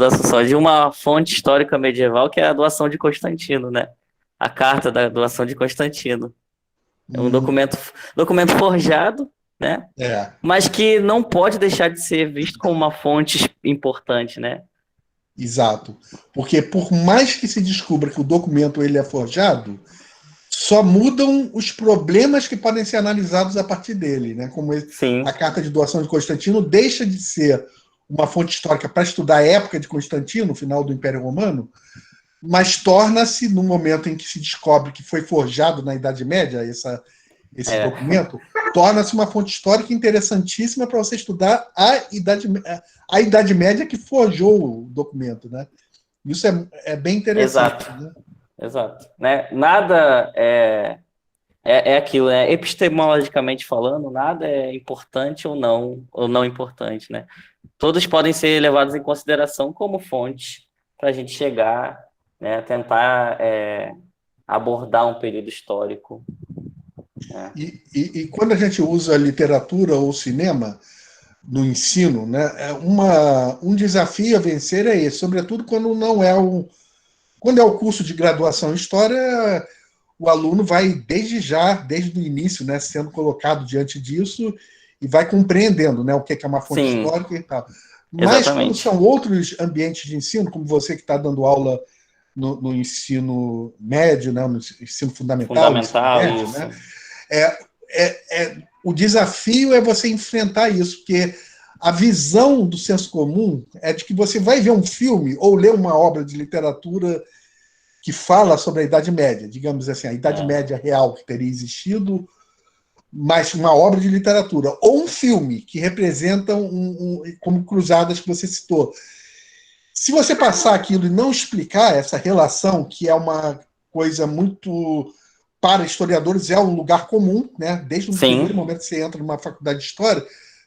de uma fonte histórica medieval que é a doação de Constantino, né? A carta da doação de Constantino. É um documento forjado, né? Mas que não pode deixar de ser visto como uma fonte importante, né? Exato. Porque por mais que se descubra que o documento ele é forjado, só mudam os problemas que podem ser analisados a partir dele, né? Como a carta de doação de Constantino deixa de ser uma fonte histórica para estudar a época de Constantino, final do Império Romano, mas torna-se, no momento em que se descobre que foi forjado na Idade Média, esse documento, torna-se uma fonte histórica interessantíssima para você estudar a Idade Média que forjou o documento, né? Isso é bem interessante. Exato. Né? Exato. Né? Nada é aquilo, né? Epistemologicamente falando, nada é importante ou não importante, né? Todos podem ser levados em consideração como fonte para a gente chegar, né, tentar abordar um período histórico. Né? E quando a gente usa literatura ou cinema no ensino, né, um desafio a vencer é esse, sobretudo quando não é quando é o curso de graduação em História, o aluno vai desde o início, né, sendo colocado diante disso e vai compreendendo, né, o que é uma fonte histórica e tal. Mas quando são outros ambientes de ensino, como você que está dando aula no ensino médio, né, no ensino fundamental ensino médio, isso. Né, o desafio é você enfrentar isso, porque a visão do senso comum é de que você vai ver um filme ou ler uma obra de literatura que fala sobre a Idade Média, digamos assim, a Idade Média real que teria existido, mas uma obra de literatura, ou um filme que representa como Cruzadas que você citou. Se você passar aquilo e não explicar essa relação, que é uma coisa muito... para historiadores é um lugar comum, né? Desde o primeiro momento que você entra numa faculdade de História,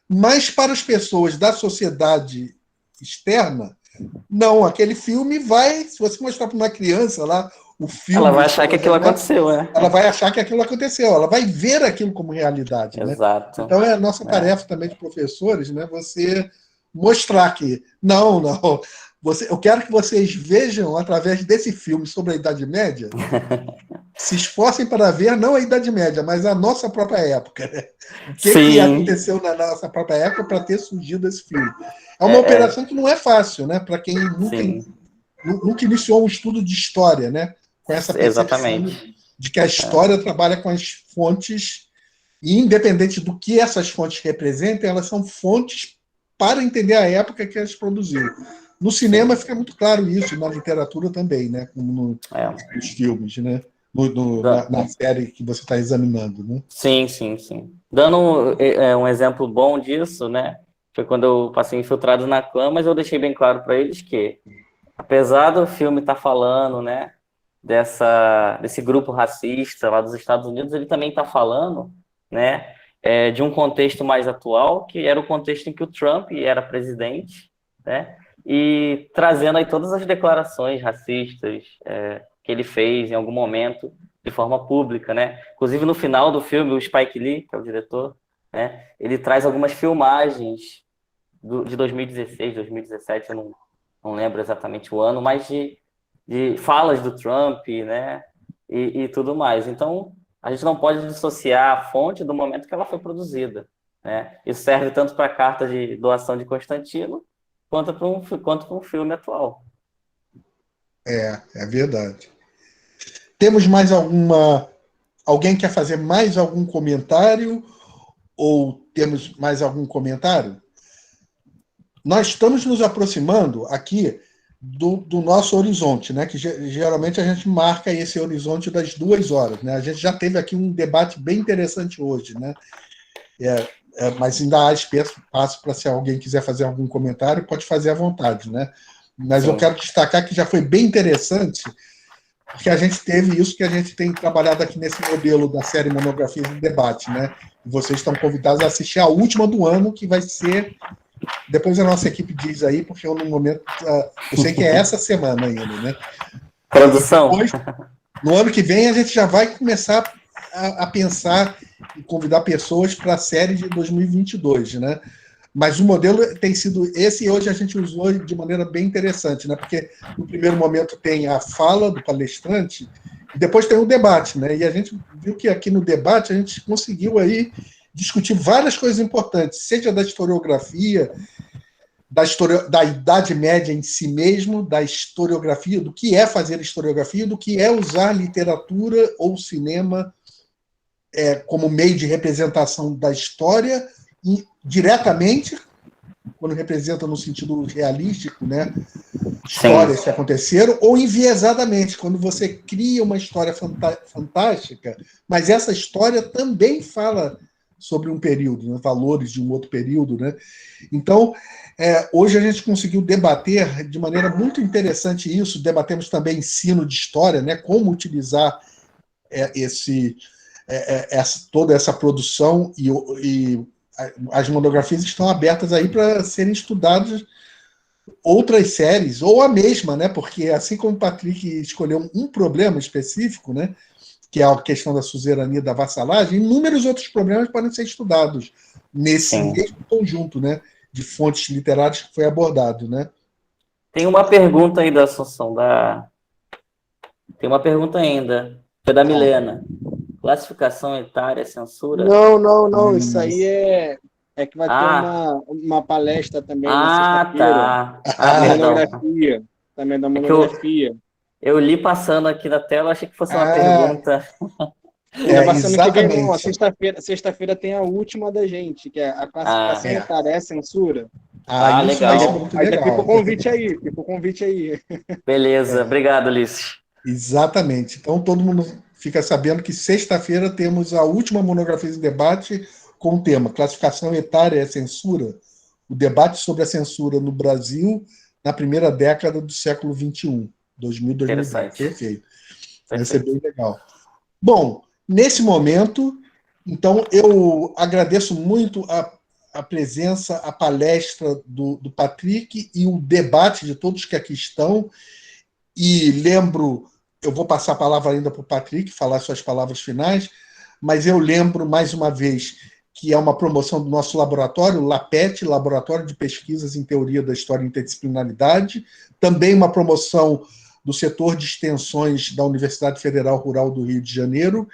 mas para as pessoas da sociedade externa, não, aquele filme se você mostrar para uma criança lá o filme... Ela vai achar que aquilo aconteceu, né? Ela vai achar que aquilo aconteceu, ela vai ver aquilo como realidade. Exato. Né? Então é a nossa tarefa também de professores, né? Você mostrar que, não, eu quero que vocês vejam, através desse filme sobre a Idade Média, se esforcem para ver não a Idade Média, mas a nossa própria época. Né? O que aconteceu na nossa própria época para ter surgido esse filme. É uma operação que não é fácil, né? Para quem nunca iniciou um estudo de história, né? Com essa percepção de que a história trabalha com as fontes, e independente do que essas fontes representem, elas são fontes para entender a época que elas produziram. No cinema fica muito claro isso, na literatura também, né? Como nos filmes, né? Na série que você está examinando, né? Sim. Dando um exemplo bom disso, né? Foi quando eu passei Infiltrados na Clã, mas eu deixei bem claro para eles que, apesar do filme estar falando, né, desse grupo racista lá dos Estados Unidos, ele também está falando, né, de um contexto mais atual, que era o contexto em que o Trump era presidente, né, e trazendo aí todas as declarações racistas que ele fez em algum momento de forma pública, né? Inclusive no final do filme, o Spike Lee, que é o diretor, né, ele traz algumas filmagens de 2016, 2017, eu não lembro exatamente o ano, mas de falas do Trump, né, e tudo mais. Então, a gente não pode dissociar a fonte do momento que ela foi produzida, né? Isso serve tanto para a carta de doação de Constantino, quanto para um filme atual. É verdade. Temos mais alguém quer fazer mais algum comentário? Ou temos mais algum comentário? Nós estamos nos aproximando aqui do nosso horizonte, né? Que geralmente a gente marca esse horizonte das 2 horas, né? A gente já teve aqui um debate bem interessante hoje, né? Mas ainda há espaço para, se alguém quiser fazer algum comentário, pode fazer à vontade, né? Mas eu quero destacar que já foi bem interessante, porque a gente teve isso que a gente tem trabalhado aqui nesse modelo da série Monografias de Debate, né? E vocês estão convidados a assistir a última do ano, que vai ser... Depois a nossa equipe diz aí, porque eu, no momento, eu sei que é essa semana ainda, né? Produção. Depois, no ano que vem, a gente já vai começar a pensar e convidar pessoas para a série de 2022, né? Mas o modelo tem sido esse, e hoje a gente usou de maneira bem interessante, né? Porque no primeiro momento tem a fala do palestrante e depois tem o debate, né? E a gente viu que aqui no debate a gente conseguiu aí discutir várias coisas importantes, seja da historiografia, da Idade Média em si mesmo, da historiografia, do que é fazer historiografia, do que é usar literatura ou cinema como meio de representação da história, e diretamente, quando representa no sentido realístico, né, histórias que aconteceram, ou enviesadamente, quando você cria uma história fantástica, mas essa história também fala sobre um período, né, valores de um outro período, né? Então, hoje a gente conseguiu debater de maneira muito interessante isso. Debatemos também ensino de história, né, como utilizar toda essa produção, e as monografias estão abertas aí para serem estudadas outras séries, ou a mesma, né? Porque assim como o Patrick escolheu um problema específico, né, que é a questão da suzerania, da vassalagem, inúmeros outros problemas podem ser estudados nesse mesmo conjunto, né, de fontes literárias que foi abordado, né? Tem uma pergunta aí da Assunção, tem uma pergunta ainda, foi da Milena. Classificação etária, censura? Não, isso aí é que vai ter uma palestra também na sexta-feira. Monografia, também da monografia. Eu li passando aqui na tela, achei que fosse uma pergunta. Passando que vem, não. Sexta-feira tem a última da gente, que é a classificação etária, é censura. Legal. Aí fica o convite aí. Beleza, obrigado, Ulisses. Exatamente. Então todo mundo fica sabendo que sexta-feira temos a última monografia de debate com o tema Classificação Etária é Censura? O debate sobre a censura no Brasil na primeira década do século XXI, 2020. Perfeito. Vai ser bem legal. Bom, nesse momento, então, eu agradeço muito a presença, a palestra do Patrick e o debate de todos que aqui estão. E lembro, eu vou passar a palavra ainda para o Patrick falar suas palavras finais, mas eu lembro mais uma vez que é uma promoção do nosso laboratório, o LAPET, Laboratório de Pesquisas em Teoria da História e Interdisciplinaridade, também uma promoção do setor de extensões da Universidade Federal Rural do Rio de Janeiro,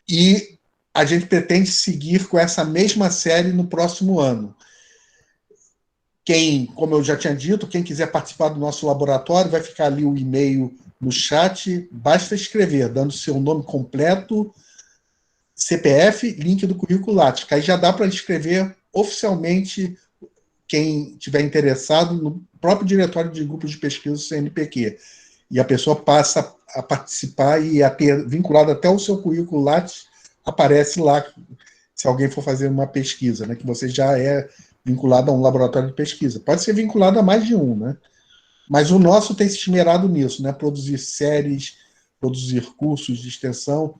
e a gente pretende seguir com essa mesma série no próximo ano. Como eu já tinha dito, quem quiser participar do nosso laboratório, vai ficar ali o e-mail no chat, basta escrever, dando seu nome completo, CPF, link do currículo Lattes, que aí já dá para escrever oficialmente quem tiver interessado no próprio diretório de grupos de pesquisa do CNPq. E a pessoa passa a participar e a ter vinculado até o seu currículo Lattes, aparece lá, se alguém for fazer uma pesquisa, né, que você já é vinculado a um laboratório de pesquisa. Pode ser vinculado a mais de um, né? Mas o nosso tem se esmerado nisso, né? Produzir séries, produzir cursos de extensão,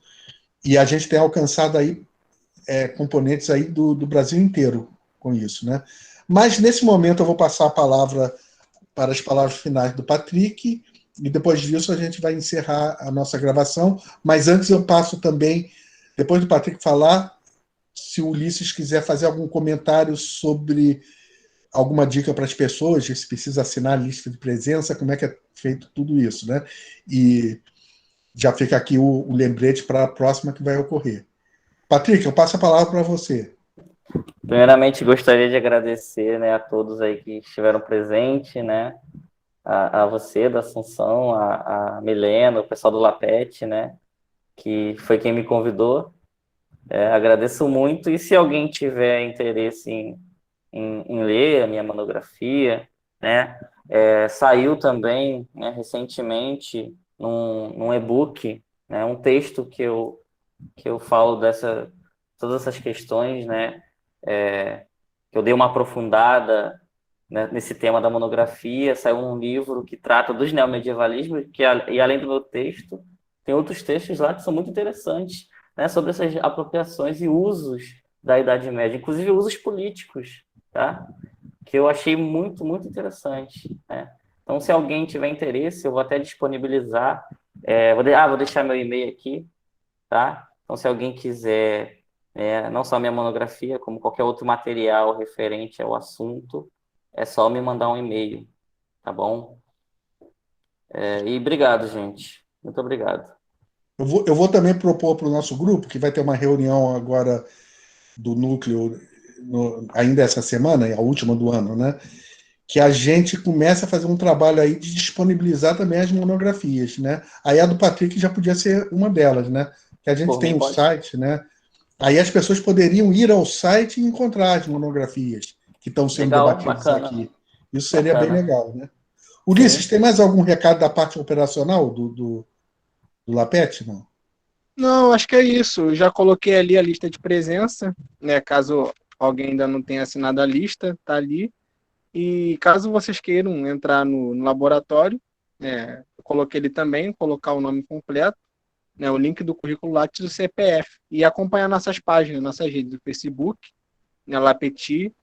e a gente tem alcançado aí componentes aí do Brasil inteiro com isso, né? Mas nesse momento eu vou passar a palavra para as palavras finais do Patrick, e depois disso a gente vai encerrar a nossa gravação, mas antes eu passo também, depois do Patrick falar, se o Ulisses quiser fazer algum comentário sobre alguma dica para as pessoas, se precisa assinar a lista de presença, como é que é feito tudo isso, né? E já fica aqui o lembrete para a próxima que vai ocorrer. Patrick, eu passo a palavra para você. Primeiramente, gostaria de agradecer, né, a todos aí que estiveram presentes, né? A você, da Assunção, a Milena, o pessoal do Lapete, né? Que foi quem me convidou. Agradeço muito. E se alguém tiver interesse em ler a minha monografia, né? Saiu também, né, recentemente, num e-book, né, um texto que eu falo todas essas questões, né? Que eu dei uma aprofundada, né, nesse tema da monografia. Saiu um livro que trata dos neomedievalismos, e além do meu texto, tem outros textos lá que são muito interessantes, né, sobre essas apropriações e usos da Idade Média, inclusive usos políticos, tá? Que eu achei muito, muito interessante, né? Então, se alguém tiver interesse, eu vou até disponibilizar. Vou deixar meu e-mail aqui, tá? Então, se alguém quiser, não só a minha monografia, como qualquer outro material referente ao assunto, é só me mandar um e-mail, tá bom? E obrigado, gente. Muito obrigado. Eu vou também propor para o nosso grupo, que vai ter uma reunião agora do núcleo, ainda essa semana, a última do ano, né? Que a gente comece a fazer um trabalho aí de disponibilizar também as monografias, né? Aí a do Patrick já podia ser uma delas, né? Que a gente Por tem mim, um pode. site, né? Aí as pessoas poderiam ir ao site e encontrar as monografias que estão sendo Legal, debatidas bacana. aqui. Isso seria bem Bacana. legal, né? Ulisses, Sim. tem mais algum recado da parte operacional do Lapete? Não? Não, acho que é isso. Eu já coloquei ali a lista de presença, né? Caso alguém ainda não tenha assinado a lista, tá ali. E caso vocês queiram entrar no laboratório, eu coloquei ele também, colocar o nome completo, né? O link do currículo Lattes e do CPF. E acompanhar nossas páginas, nossas redes do Facebook, né? Lapeti,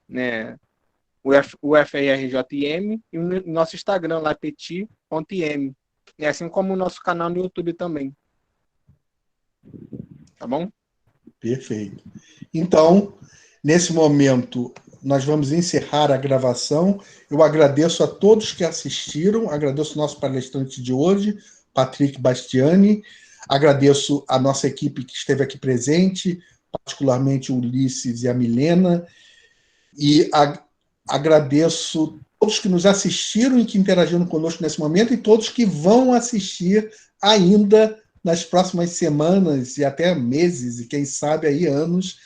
né? O FRJM e o nosso Instagram, lapeti.m. E assim como o nosso canal no YouTube também. Tá bom? Perfeito. Então, nesse momento, nós vamos encerrar a gravação. Eu agradeço a todos que assistiram, agradeço o nosso palestrante de hoje, Patrick Bastiani, agradeço a nossa equipe que esteve aqui presente, particularmente o Ulisses e a Milena, e agradeço todos que nos assistiram e que interagiram conosco nesse momento, e todos que vão assistir ainda nas próximas semanas e até meses, e quem sabe aí anos,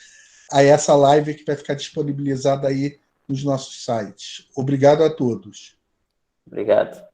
a essa live que vai ficar disponibilizada aí nos nossos sites. Obrigado a todos. Obrigado.